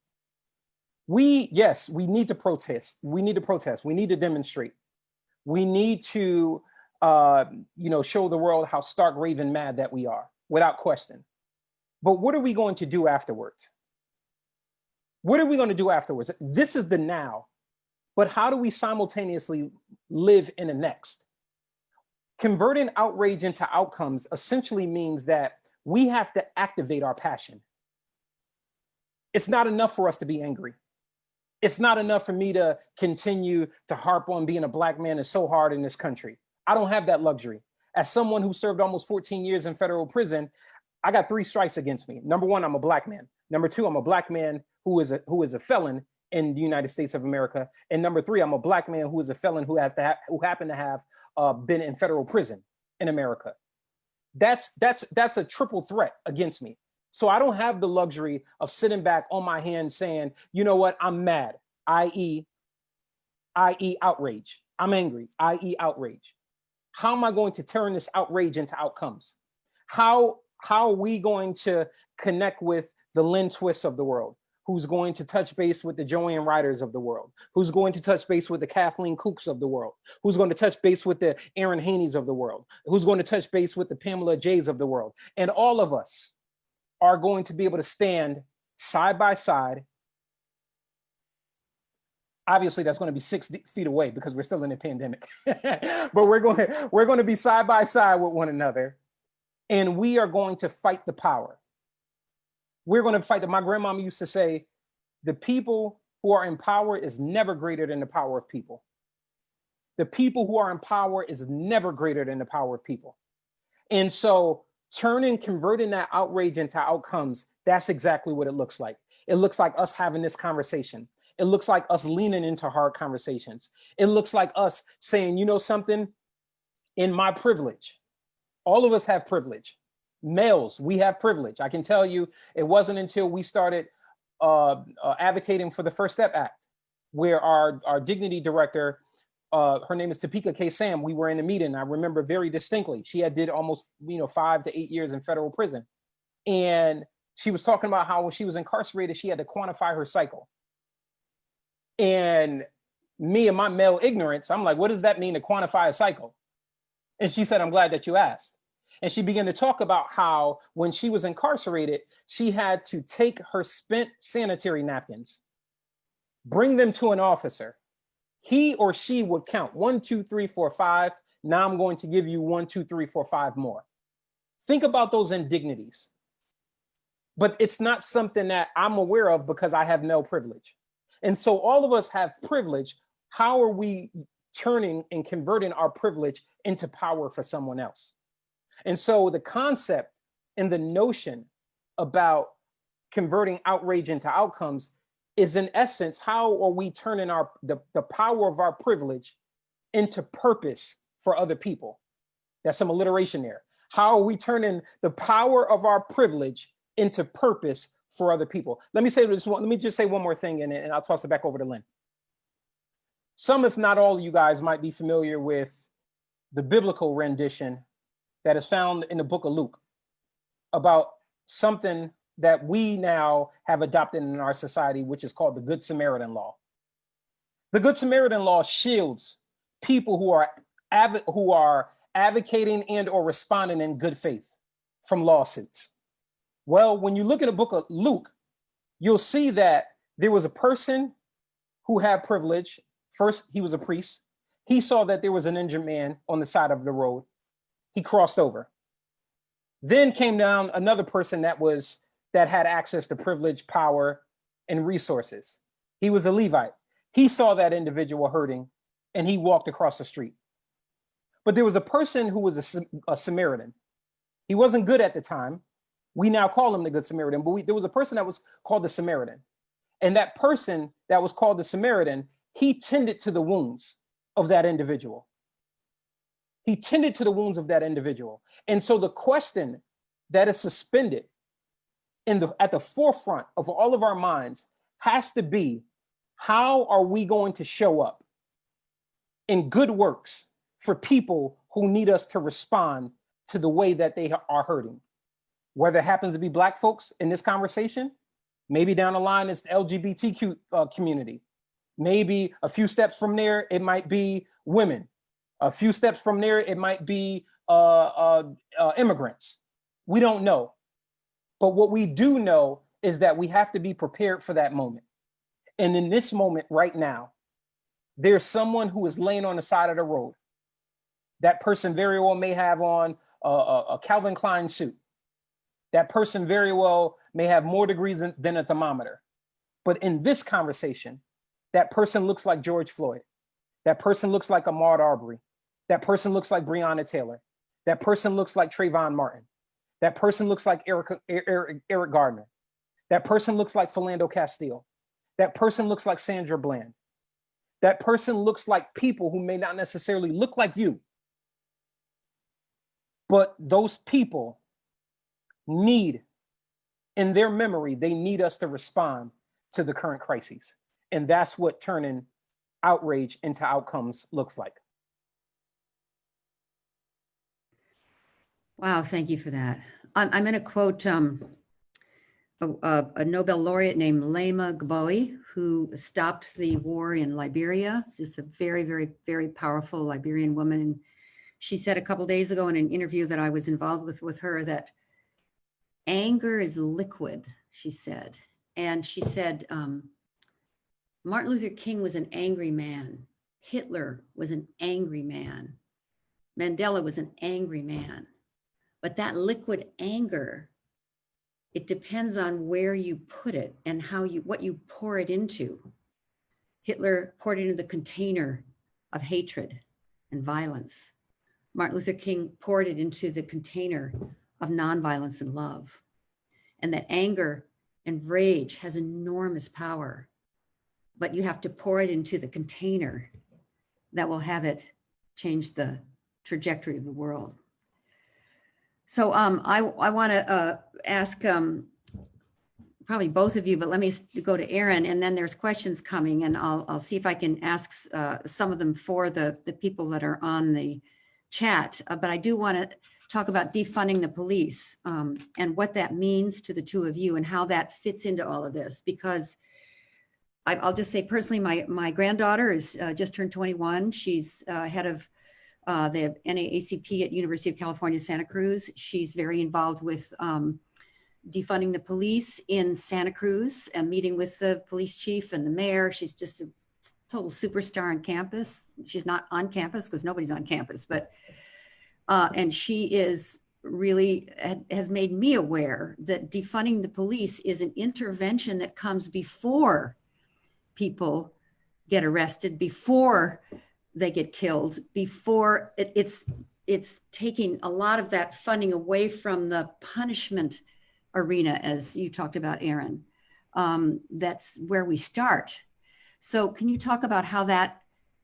Speaker 3: we need to protest. We need to protest. We need to demonstrate. We need to, show the world how stark raving mad that we are, without question. But what are we going to do afterwards? What are we going to do afterwards? This is the now, but how do we simultaneously live in the next? Converting outrage into outcomes essentially means that we have to activate our passion. It's not enough for us to be angry. It's not enough for me to continue to harp on being a Black man is so hard in this country. I don't have that luxury. As someone who served almost 14 years in federal prison, I got 3 strikes against me. Number 1, I'm a Black man. Number 2, I'm a Black man who is a felon in the United States of America. And number 3, I'm a Black man who is a felon who happened to have been in federal prison in America. That's a triple threat against me. So I don't have the luxury of sitting back on my hands saying, you know what, I'm mad, i.e. outrage. I'm angry, i.e. outrage. How am I going to turn this outrage into outcomes? How are we going to connect with the Lynne Twists of the world? Who's going to touch base with the Joanne Ryders of the world? Who's going to touch base with the Kathleen Cooks of the world? Who's going to touch base with the Erin Haneys of the world? Who's going to touch base with the Pamela Jays of the world? And all of us are going to be able to stand side by side. Obviously, that's going to be 6 feet away because we're still in a pandemic. But we're going to be side by side with one another, and we are going to fight the power. We're going to fight. My grandmama used to say, the people who are in power is never greater than the power of people. The people who are in power is never greater than the power of people. And so converting that outrage into outcomes, that's exactly what it looks like. It looks like us having this conversation. It looks like us leaning into hard conversations. It looks like us saying, you know something, in my privilege, all of us have privilege. Males, we have privilege. I can tell you, it wasn't until we started advocating for the First Step Act, where our dignity director, her name is Topeka K. Sam, we were in a meeting. I remember very distinctly. She did almost 5 to 8 years in federal prison. And she was talking about how when she was incarcerated, she had to quantify her cycle. And me and my male ignorance, I'm like, what does that mean to quantify a cycle? And she said, I'm glad that you asked. And she began to talk about how when she was incarcerated, she had to take her spent sanitary napkins, bring them to an officer. He or she would count 1, 2, 3, 4, 5. Now I'm going to give you 1, 2, 3, 4, 5 more. Think about those indignities. But it's not something that I'm aware of because I have male privilege. And so all of us have privilege. How are we turning and converting our privilege into power for someone else? And so the concept and the notion about converting outrage into outcomes is, in essence, how are we turning the power of our privilege into purpose for other people? That's some alliteration there. How are we turning the power of our privilege into purpose for other people? Let me just say one more thing, and I'll toss it back over to Lynne. Some, if not all of you guys, might be familiar with the biblical rendition that is found in the book of Luke about something that we now have adopted in our society, which is called the Good Samaritan Law. The Good Samaritan Law shields people who are advocating and or responding in good faith from lawsuits. Well, when you look at the book of Luke, you'll see that there was a person who had privilege. First, he was a priest. He saw that there was an injured man on the side of the road. He crossed over. Then came down another person that had access to privilege, power, and resources. He was a Levite. He saw that individual hurting, and he walked across the street. But there was a person who was a Samaritan. He wasn't good at the time. We now call him the Good Samaritan, but there was a person that was called the Samaritan. And that person that was called the Samaritan, he tended to the wounds of that individual. He tended to the wounds of that individual. And so the question that is suspended at the forefront of all of our minds has to be, how are we going to show up in good works for people who need us to respond to the way that they are hurting? Whether it happens to be Black folks in this conversation, maybe down the line it's the LGBTQ community. Maybe a few steps from there, it might be women. A few steps from there, it might be immigrants. We don't know. But what we do know is that we have to be prepared for that moment. And in this moment right now, there's someone who is laying on the side of the road. That person very well may have on a Calvin Klein suit. That person very well may have more degrees than a thermometer. But in this conversation, that person looks like George Floyd. That person looks like Ahmaud Arbery. That person looks like Breonna Taylor. That person looks like Trayvon Martin. That person looks like Eric Gardner. That person looks like Philando Castile. That person looks like Sandra Bland. That person looks like people who may not necessarily look like you. But those people need, in their memory, they need us to respond to the current crises. And that's what turning outrage into outcomes looks like.
Speaker 1: Wow, thank you for that. I'm going to quote a Nobel laureate named Lema Gbowee, who stopped the war in Liberia. Just a very, very, very powerful Liberian woman. And she said a couple days ago in an interview that I was involved with her that anger is liquid, she said. And she said, Martin Luther King was an angry man. Hitler was an angry man. Mandela was an angry man. But that liquid anger, it depends on where you put it and what you pour it into. Hitler poured it into the container of hatred and violence. Martin Luther King poured it into the container of nonviolence and love. And that anger and rage has enormous power, but you have to pour it into the container that will have it change the trajectory of the world. So I want to ask probably both of you, but let me go to Erin, and then there's questions coming, and I'll see if I can ask some of them for the people that are on the chat. But I do want to talk about defunding the police and what that means to the two of you and how that fits into all of this, because I'll just say personally, my granddaughter is just turned 21. She's head of the NAACP at University of California, Santa Cruz. She's very involved with defunding the police in Santa Cruz and meeting with the police chief and the mayor. She's just a total superstar on campus. She's not on campus because nobody's on campus, but and she is really has made me aware that defunding the police is an intervention that comes before people get arrested, before they get killed, before it's taking a lot of that funding away from the punishment arena, as you talked about, Erin. That's where we start. So can you talk about how that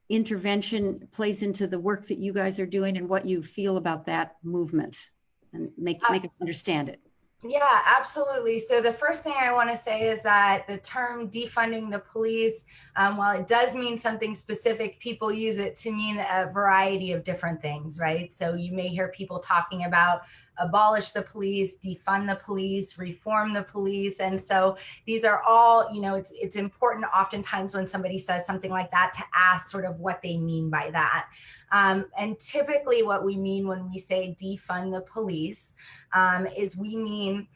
Speaker 1: intervention plays into the work that you guys are doing and what you feel about that movement, and make us understand it?
Speaker 4: Yeah, absolutely. So the first thing I want to say is that the term defunding the police, while it does mean something specific, people use it to mean a variety of different things, right? So you may hear people talking about abolish the police, defund the police, reform the police. And so these are all, you know, it's important oftentimes when somebody says something like that to ask sort of what they mean by that. And typically what we mean when we say defund the police is we mean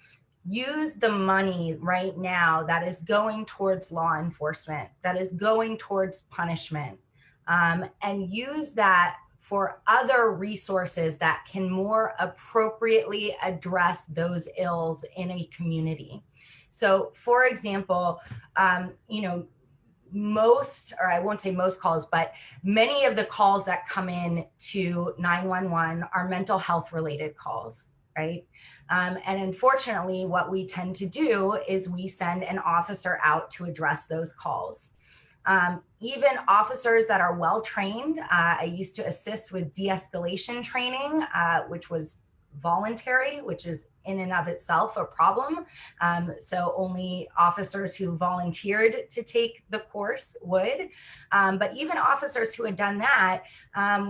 Speaker 4: use the money right now that is going towards law enforcement, that is going towards punishment, and use that for other resources that can more appropriately address those ills in a community. So for example, you know, most, or I won't say most calls, but many of the calls that come in to 911 are mental health related calls, right? And unfortunately, what we tend to do is we send an officer out to address those calls. Even officers that are well trained, I used to assist with de-escalation training, which was voluntary, which is in and of itself a problem. So only officers who volunteered to take the course would. But even officers who had done that,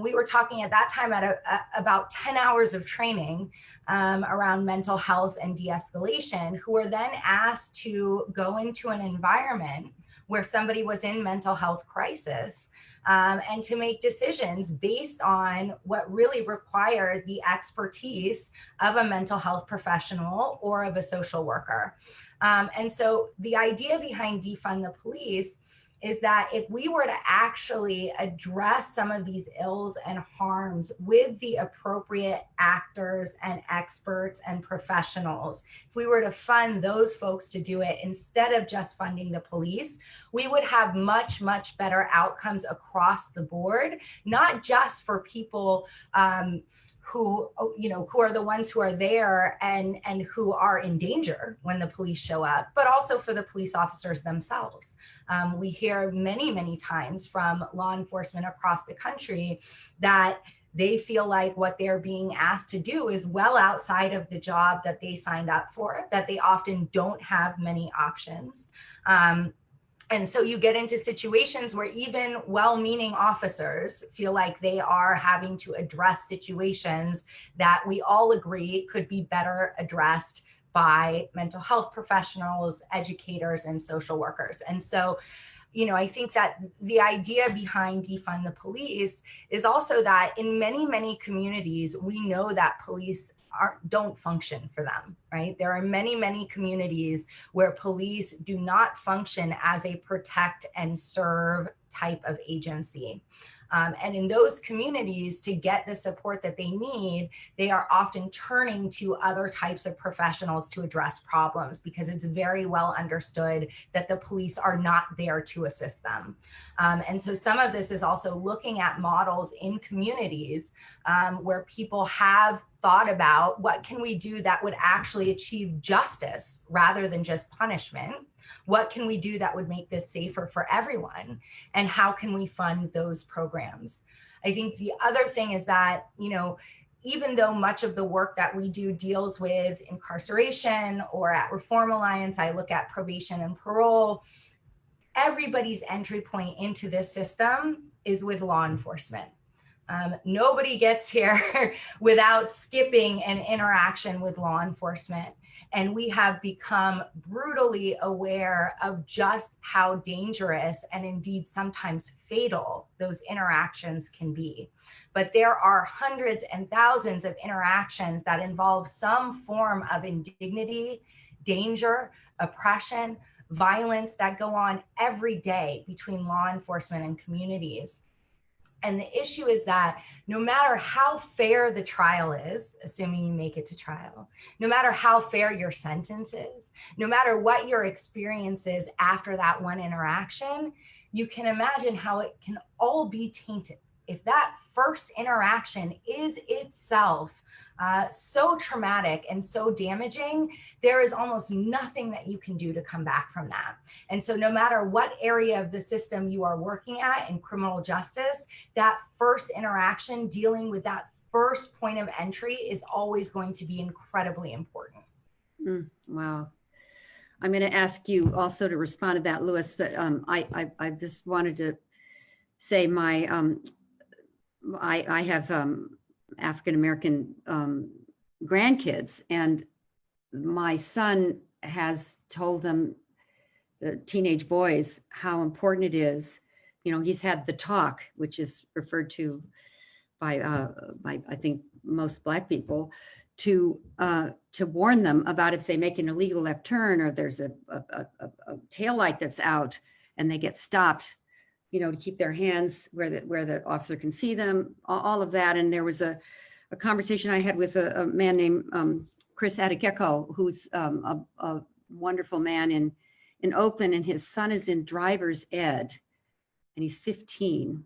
Speaker 4: we were talking at that time at about 10 hours of training around mental health and de-escalation, who were then asked to go into an environment where somebody was in mental health crisis, and to make decisions based on what really required the expertise of a mental health professional or of a social worker. And so the idea behind defund the police is that if we were to actually address some of these ills and harms with the appropriate actors and experts and professionals, if we were to fund those folks to do it instead of just funding the police, we would have much, much better outcomes across the board, not just for people who, you know, who are the ones who are there and who are in danger when the police show up, but also for the police officers themselves. We hear many, many times from law enforcement across the country that they feel like what they're being asked to do is well outside of the job that they signed up for, that they often don't have many options. And so you get into situations where even well-meaning officers feel like they are having to address situations that we all agree could be better addressed by mental health professionals, educators, and social workers. And so, you know, I think that the idea behind defund the police is also that in many, many communities, we know that police don't function for them, right? There are many, many communities where police do not function as a protect and serve type of agency. And in those communities, to get the support that they need, they are often turning to other types of professionals to address problems because it's very well understood that the police are not there to assist them. And so some of this is also looking at models in communities where people have thought about what can we do that would actually achieve justice rather than just punishment. What can we do that would make this safer for everyone? And how can we fund those programs? I think the other thing is that, you know, even though much of the work that we do deals with incarceration, or at Reform Alliance, I look at probation and parole, everybody's entry point into this system is with law enforcement. Nobody gets here without skipping an interaction with law enforcement. And we have become brutally aware of just how dangerous and indeed sometimes fatal those interactions can be. But there are hundreds and thousands of interactions that involve some form of indignity, danger, oppression, violence that go on every day between law enforcement and communities. And the issue is that no matter how fair the trial is, assuming you make it to trial, no matter how fair your sentence is, no matter what your experience is after that one interaction, you can imagine how it can all be tainted. If that first interaction is itself so traumatic and so damaging, there is almost nothing that you can do to come back from that. And so no matter what area of the system you are working at in criminal justice, that first interaction, dealing with that first point of entry, is always going to be incredibly important.
Speaker 1: Wow. I'm going to ask you also to respond to that, Louis, but I just wanted to say I have African-American grandkids, and my son has told them, the teenage boys, how important it is. You know, he's had the talk, which is referred to by I think most Black people, to warn them about if they make an illegal left turn, or there's a taillight that's out and they get stopped, you know, to keep their hands where the officer can see them, all of that. And there was a conversation I had with a man named Chris Adekeko, who's a wonderful man in Oakland, and his son is in driver's ed, and he's 15,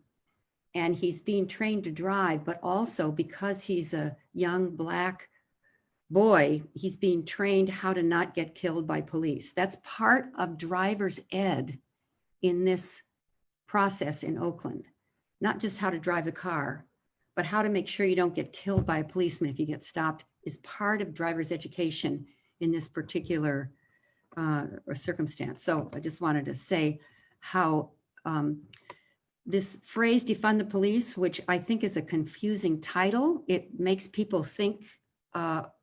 Speaker 1: and he's being trained to drive, but also because he's a young Black boy, he's being trained how to not get killed by police. That's part of driver's ed in this process in Oakland, not just how to drive the car, but how to make sure you don't get killed by a policeman if you get stopped, is part of driver's education in this particular circumstance. So I just wanted to say how this phrase, defund the police, which I think is a confusing title, it makes people think,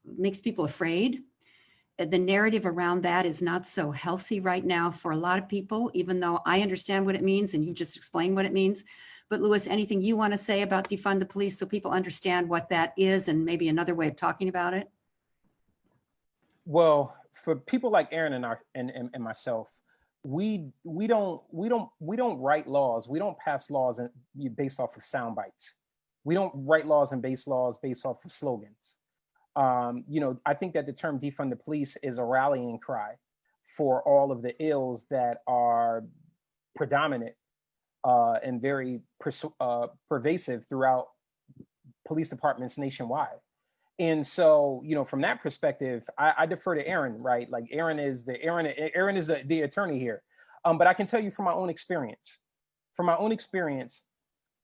Speaker 1: makes people afraid. The narrative around that is not so healthy right now for a lot of people, even though I understand what it means and you just explained what it means. But Louis, anything you want to say about defund the police so people understand what that is and maybe another way of talking about it?
Speaker 3: Well, for people like Erin and myself, we don't write laws. We don't pass laws based off of sound bites. We don't write laws and base laws based off of slogans. You know, I think that the term defund the police is a rallying cry for all of the ills that are predominant and very pervasive throughout police departments nationwide. And so, you know, from that perspective, I defer to Erin, right? Like Erin is the attorney here. But I can tell you from my own experience,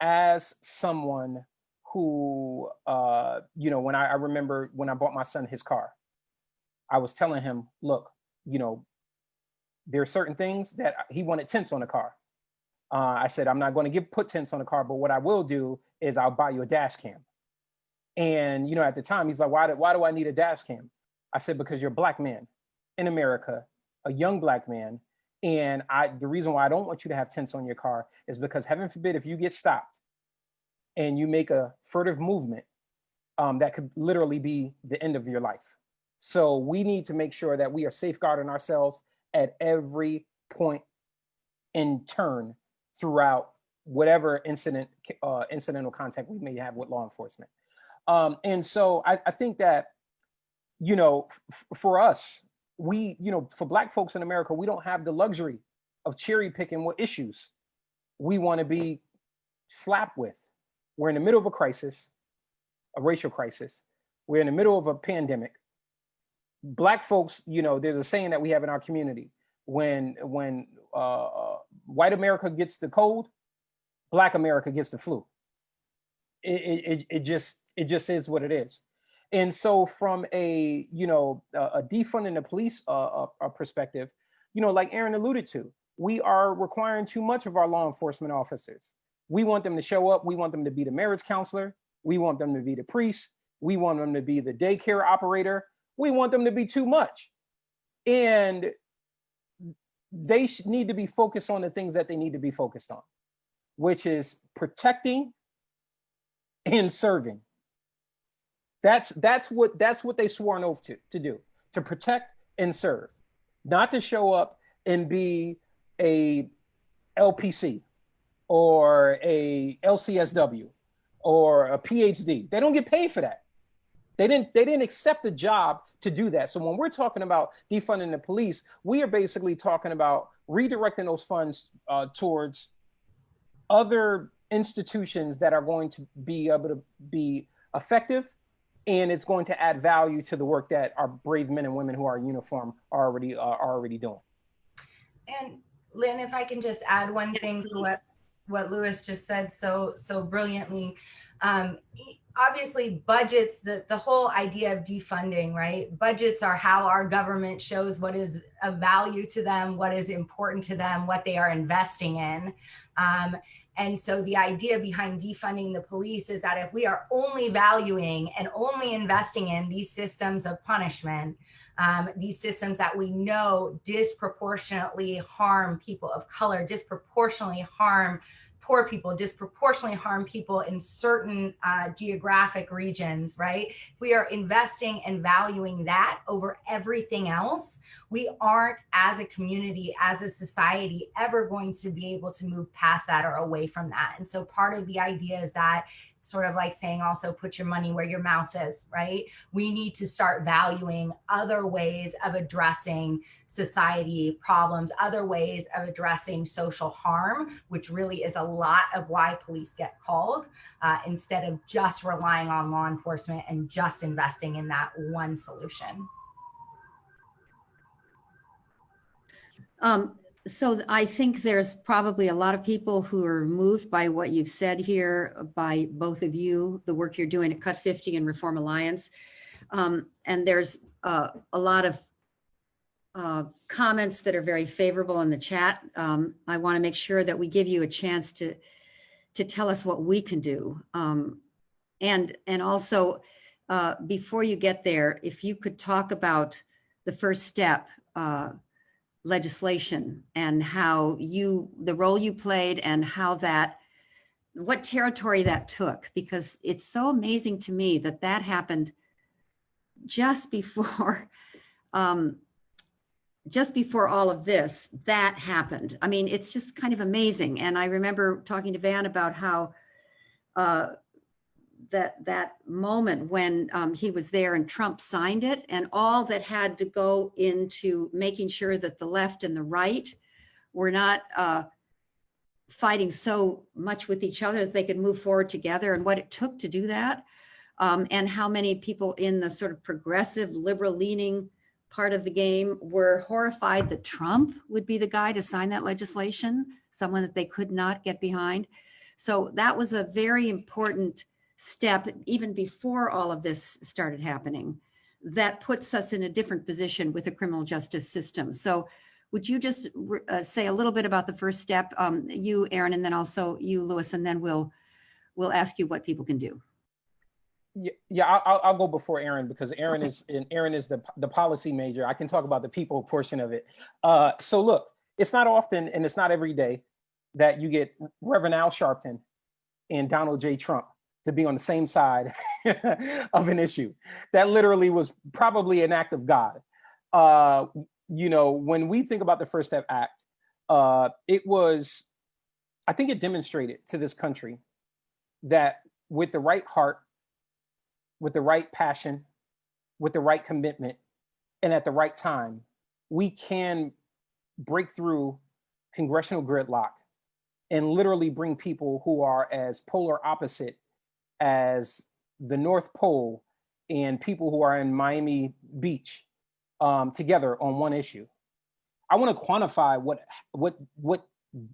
Speaker 3: as someone who, you know, when I remember when I bought my son his car, I was telling him, look, you know, there are certain things that he wanted tints on the car. I said, I'm not going to put tints on the car, but what I will do is I'll buy you a dash cam. And, you know, at the time, he's like, why do I need a dash cam? I said, because you're a Black man in America, a young Black man. And the reason why I don't want you to have tints on your car is because, heaven forbid, if you get stopped and you make a furtive movement, that could literally be the end of your life. So we need to make sure that we are safeguarding ourselves at every point in turn throughout whatever incidental contact we may have with law enforcement. And so I think that, you know, for us, for Black folks in America, we don't have the luxury of cherry picking what issues we want to be slapped with. We're in the middle of a crisis, a racial crisis. We're in the middle of a pandemic. Black folks, you know, there's a saying that we have in our community: when white America gets the cold, Black America gets the flu. It just is what it is. And so from a defunding the police perspective, you know, like Erin alluded to, we are requiring too much of our law enforcement officers. We want them to show up. We want them to be the marriage counselor. We want them to be the priest. We want them to be the daycare operator. We want them to be too much. And they need to be focused on the things that they need to be focused on, which is protecting and serving. That's what they swore an oath to do, to protect and serve, not to show up and be a LPC or a LCSW or a PhD. They don't get paid for that. They didn't accept the job to do that. So when we're talking about defunding the police, we are basically talking about redirecting those funds towards other institutions that are going to be able to be effective, and it's going to add value to the work that our brave men and women who are in uniform are already doing. And
Speaker 4: Lynn, if I can just add one thing to what Louis just said so brilliantly. Obviously budgets, the whole idea of defunding, right? Budgets are how our government shows what is of value to them, what is important to them, what they are investing in. And so the idea behind defunding the police is that if we are only valuing and only investing in these systems of punishment, these systems that we know disproportionately harm people of color, disproportionately harm poor people, disproportionately harm people in certain geographic regions, right? If we are investing and valuing that over everything else, we aren't, as a community, as a society, ever going to be able to move past that or away from that. And so part of the idea is that, sort of like saying also put your money where your mouth is, right? We need to start valuing other ways of addressing society problems, other ways of addressing social harm, which really is a lot of why police get called, instead of just relying on law enforcement and just investing in that one solution.
Speaker 1: So I think there's probably a lot of people who are moved by what you've said here, by both of you, the work you're doing at Cut 50 and Reform Alliance. And there's a lot of comments that are very favorable in the chat. I want to make sure that we give you a chance to tell us what we can do. And also, before you get there, if you could talk about the first step, legislation, and how the role you played and how what territory that took, because it's so amazing to me that happened just before all of this, that happened. I mean, it's just kind of amazing. And I remember talking to Van about how that moment when he was there and Trump signed it, and all that had to go into making sure that the left and the right were not fighting so much with each other that they could move forward together, and what it took to do that, and how many people in the sort of progressive, liberal-leaning part of the game were horrified that Trump would be the guy to sign that legislation, someone that they could not get behind. So that was a very important step, even before all of this started happening, that puts us in a different position with the criminal justice system. So would you just say a little bit about the first step, you, Erin, and then also you, Louis, and then we'll ask you what people can do.
Speaker 3: Yeah, I'll go before Erin, because Erin is the policy major. I can talk about the people portion of it. So look, it's not often and it's not every day that you get Reverend Al Sharpton and Donald J. Trump to be on the same side of an issue. That literally was probably an act of God. You know, when we think about the First Step Act, I think it demonstrated to this country that with the right heart, with the right passion, with the right commitment, and at the right time, we can break through congressional gridlock and literally bring people who are as polar opposite as the North Pole and people who are in Miami Beach together on one issue. I want to quantify what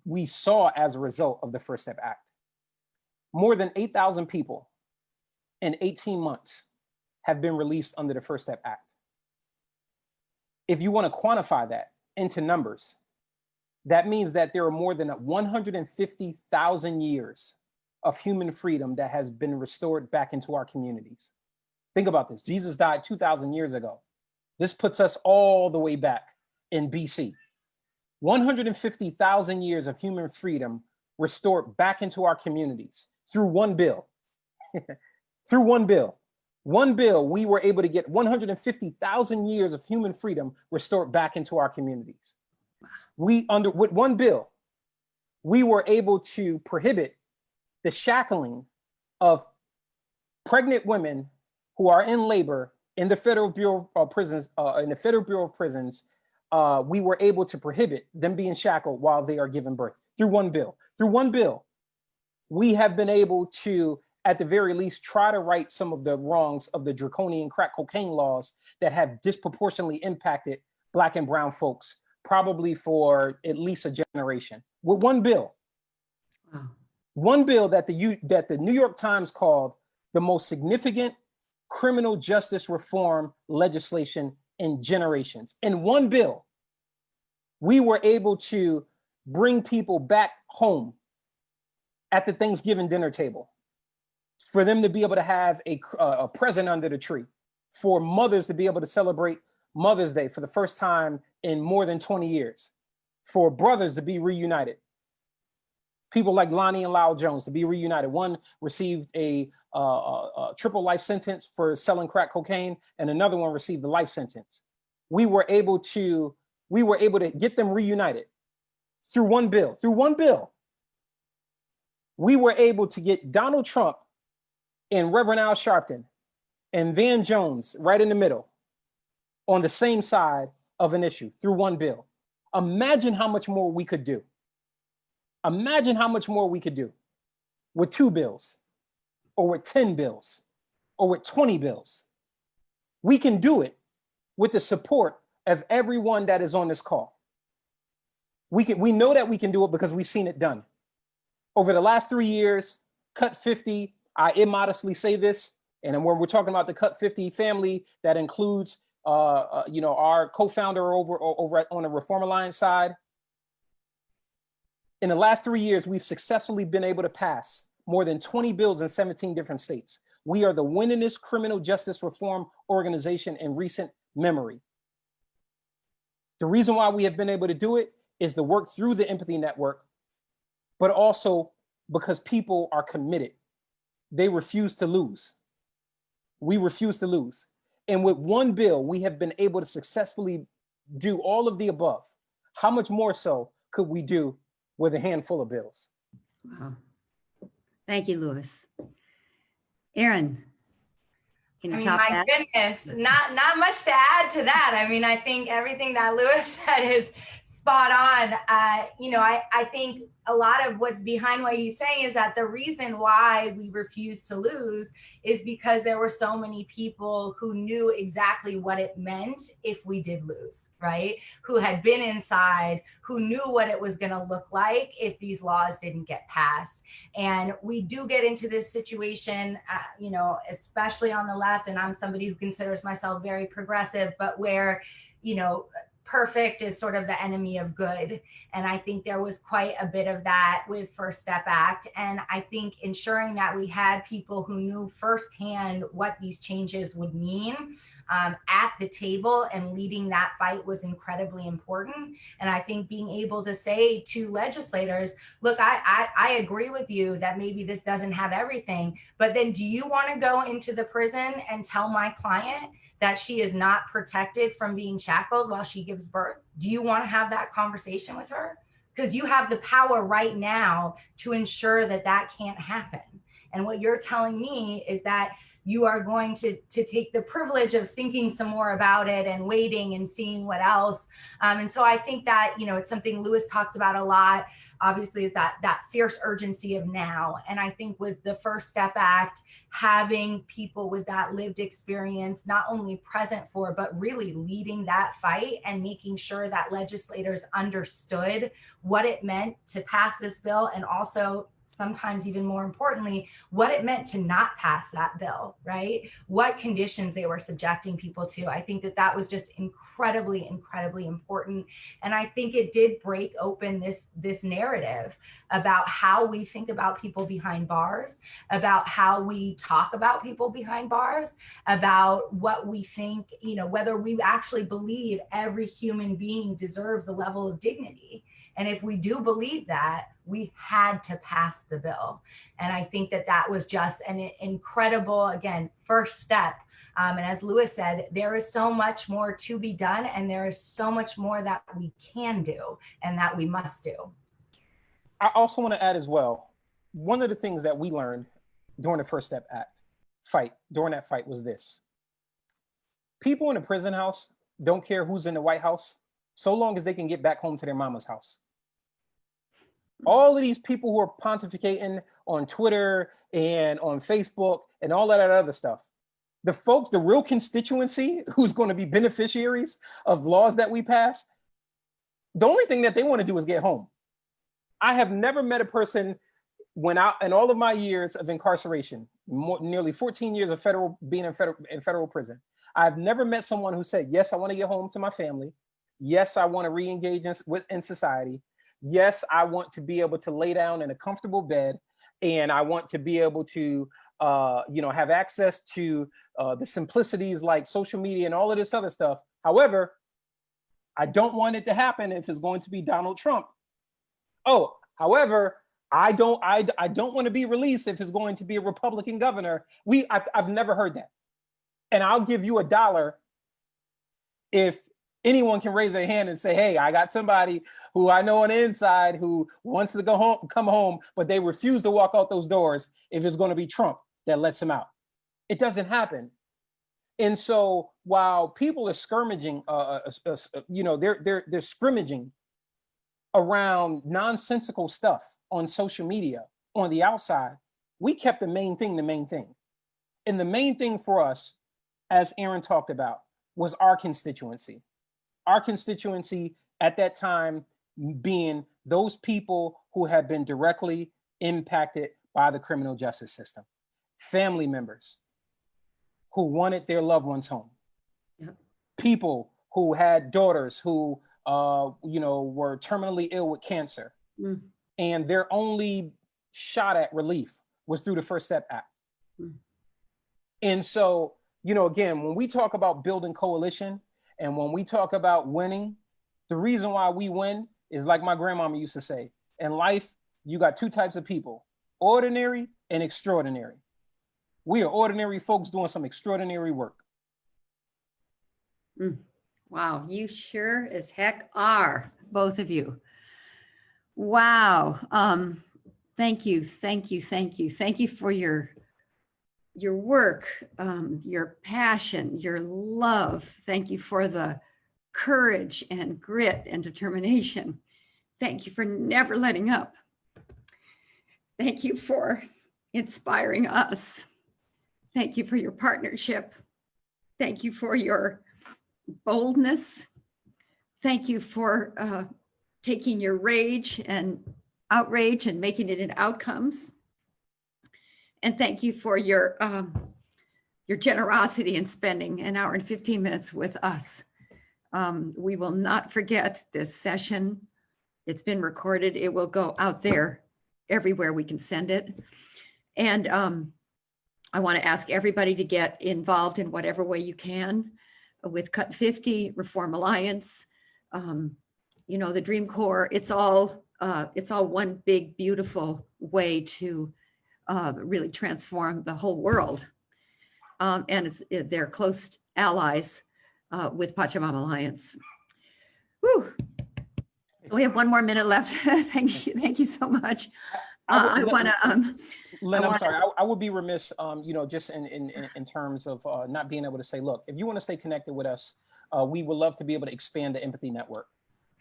Speaker 3: we saw as a result of the First Step Act. More than 8,000 people in 18 months have been released under the First Step Act. If you want to quantify that into numbers, that means that there are more than 150,000 years of human freedom that has been restored back into our communities. Think about this. Jesus died 2,000 years ago. This puts us all the way back in BC. 150,000 years of human freedom restored back into our communities through one bill. Through one bill. One bill, we were able to get 150,000 years of human freedom restored back into our communities. With one bill, we were able to prohibit the shackling of pregnant women who are in labor in the Federal Bureau of Prisons. We were able to prohibit them being shackled while they are giving birth through one bill. Through one bill, we have been able to, at the very least, try to right some of the wrongs of the draconian crack cocaine laws that have disproportionately impacted Black and brown folks, probably for at least a generation. With one bill. Wow. One bill that the New York Times called the most significant criminal justice reform legislation in generations. In one bill, we were able to bring people back home at the Thanksgiving dinner table, for them to be able to have a present under the tree, for mothers to be able to celebrate Mother's Day for the first time in more than 20 years, for brothers to be reunited. People like Lonnie and Lyle Jones to be reunited. One received a triple life sentence for selling crack cocaine, and another one received a life sentence. We were able to get them reunited through one bill. Through one bill, we were able to get Donald Trump and Reverend Al Sharpton and Van Jones right in the middle on the same side of an issue through one bill. Imagine how much more we could do. Imagine how much more we could do with 2 bills, or with 10 bills, or with 20 bills. We can do it with the support of everyone that is on this call. We know that we can do it because we've seen it done. Over the last 3 years, Cut 50, I immodestly say this, and when we're talking about the Cut 50 family, that includes our co-founder over on the Reform Alliance side. In the last 3 years, we've successfully been able to pass more than 20 bills in 17 different states. We are the winningest criminal justice reform organization in recent memory. The reason why we have been able to do it is the work through the Empathy Network, but also because people are committed. They refuse to lose. We refuse to lose. And with one bill, we have been able to successfully do all of the above. How much more so could we do with a handful of bills?
Speaker 1: Wow. Thank you, Louis. Erin, can you top that?
Speaker 4: My goodness, not much to add to that. I mean, I think everything that Louis said is spot on. I think a lot of what's behind what he's saying is that the reason why we refuse to lose is because there were so many people who knew exactly what it meant if we did lose, right? Who had been inside, who knew what it was going to look like if these laws didn't get passed. And we do get into this situation, especially on the left, and I'm somebody who considers myself very progressive, but where, perfect is sort of the enemy of good. And I think there was quite a bit of that with First Step Act. And I think ensuring that we had people who knew firsthand what these changes would mean at the table and leading that fight was incredibly important. And I think being able to say to legislators, look, I agree with you that maybe this doesn't have everything, but then do you want to go into the prison and tell my client that she is not protected from being shackled while she gives birth? Do you want to have that conversation with her? Because you have the power right now to ensure that that can't happen. And what you're telling me is that you are going to take the privilege of thinking some more about it and waiting and seeing what else. And so I think that, it's something Louis talks about a lot, obviously, is that fierce urgency of now. And I think with the First Step Act, having people with that lived experience, not only present for, but really leading that fight and making sure that legislators understood what it meant to pass this bill and also sometimes even more importantly, what it meant to not pass that bill, right? What conditions they were subjecting people to. I think that that was just incredibly, incredibly important. And I think it did break open this narrative about how we think about people behind bars, about how we talk about people behind bars, about what we think, you know, whether we actually believe every human being deserves a level of dignity. And if we do believe that, we had to pass the bill. And I think that that was just an incredible, again, first step. And as Lewis said, there is so much more to be done, and there is so much more that we can do and that we must do.
Speaker 3: I also want to add as well, one of the things that we learned during the First Step fight was this. People in the prison house don't care who's in the White House, so long as they can get back home to their mama's house. All of these people who are pontificating on Twitter and on Facebook and all of that other stuff, the folks, the real constituency who's going to be beneficiaries of laws that we pass, the only thing that they want to do is get home. I have never met a person when in all of my years of incarceration, nearly 14 years of being in federal prison, I've never met someone who said, yes, I want to get home to my family. Yes, I want to re-engage in society. Yes, I want to be able to lay down in a comfortable bed, and I want to be able to, have access to the simplicities like social media and all of this other stuff. However, I don't want it to happen if it's going to be Donald Trump. Oh, however, I don't want to be released if it's going to be a Republican governor. I've never heard that. And I'll give you $1 if anyone can raise their hand and say, hey, I got somebody who I know on the inside who wants to come home, but they refuse to walk out those doors if it's going to be Trump that lets him out. It doesn't happen. And so while people are skirmishing, they're scrimmaging around nonsensical stuff on social media on the outside, we kept the main thing. And the main thing for us, as Erin talked about, was our constituency. Our constituency at that time being those people who have been directly impacted by the criminal justice system. Family members who wanted their loved ones home. Yep. People who had daughters who were terminally ill with cancer. Mm. And their only shot at relief was through the First Step Act. Mm. And so, again, when we talk about building coalition, and when we talk about winning, the reason why we win is like my grandmama used to say, in life, you got two types of people, ordinary and extraordinary. We are ordinary folks doing some extraordinary work.
Speaker 1: Wow, you sure as heck are, both of you. Wow. Thank you for your work, your passion, your love. Thank you for the courage and grit and determination. Thank you for never letting up. Thank you for inspiring us. Thank you for your partnership. Thank you for your boldness. Thank you for taking your rage and outrage and making it into outcomes. And thank you for your generosity in spending an hour and 15 minutes with us. We will not forget this session. It's been recorded. It will go out there everywhere we can send it. And I want to ask everybody to get involved in whatever way you can with Cut 50, Reform Alliance, the Dream Corps. It's all one big, beautiful way to really transform the whole world. And they're close allies with Pachamama Alliance. Whew. We have 1 more minute left. Thank you so much. I want to.
Speaker 3: Lynne, I'm sorry. I would be remiss, just in terms of not being able to say, look, if you want to stay connected with us, we would love to be able to expand the empathy network.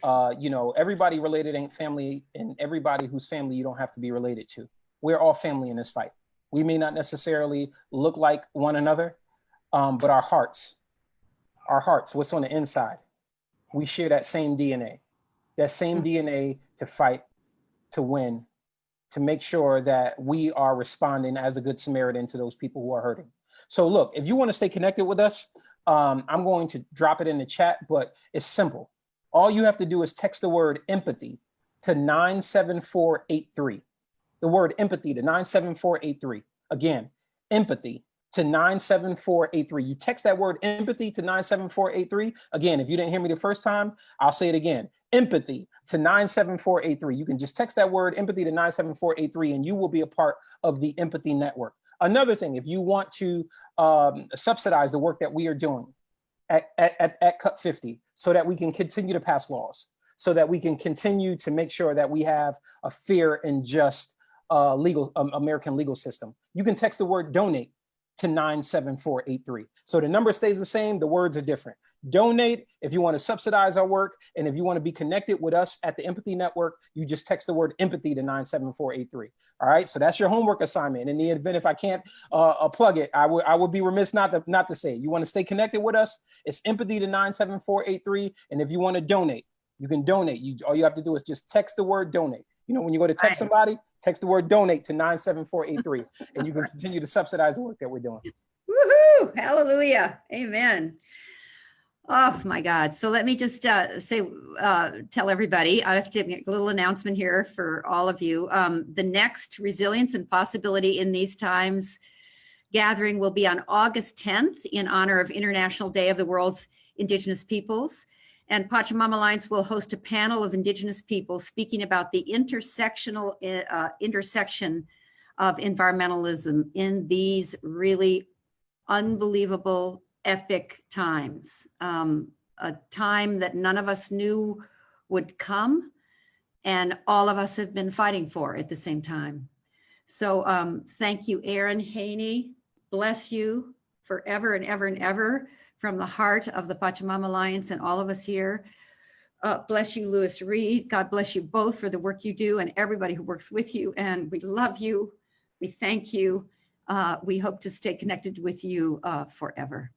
Speaker 3: Everybody related ain't family, and everybody who's family you don't have to be related to. We're all family in this fight. We may not necessarily look like one another, but our hearts, what's on the inside, we share that same DNA to fight, to win, to make sure that we are responding as a good Samaritan to those people who are hurting. So look, if you want to stay connected with us, I'm going to drop it in the chat, but it's simple. All you have to do is text the word empathy to 97483. The word empathy to 97483. Again, empathy to 97483. You text that word empathy to 97483. Again, if you didn't hear me the first time, I'll say it again. Empathy to 97483. You can just text that word empathy to 97483 and you will be a part of the Empathy Network. Another thing, if you want to subsidize the work that we are doing at Cut 50 so that we can continue to pass laws, so that we can continue to make sure that we have a fair and just American legal system, you can text the word donate to 97483. So the number stays the same, the words are different. Donate if you want to subsidize our work, and if you want to be connected with us at the Empathy Network, you just text the word empathy to 97483. All right, so that's your homework assignment. In the event if I can't plug it, I would be remiss not to say it. You want to stay connected with us, it's empathy to 97483, and if you want to donate, you can donate. All you have to do is just text the word donate. You know, when you go to text somebody, text the word donate to 97483, and you can continue to subsidize the work that we're doing.
Speaker 1: Woohoo! Hallelujah! Amen. Oh my God! So let me just tell everybody. I have to make a little announcement here for all of you. The next Resilience and Possibility in These Times gathering will be on August 10th in honor of International Day of the World's Indigenous Peoples. And Pachamama Alliance will host a panel of Indigenous people speaking about the intersection of environmentalism in these really unbelievable, epic times. A time that none of us knew would come, and all of us have been fighting for at the same time. So thank you, Erin, Haney. Bless you forever and ever and ever. From the heart of the Pachamama Alliance and all of us here. Bless you, Lewis Reed. God bless you both for the work you do and everybody who works with you. And we love you. We thank you. We hope to stay connected with you forever.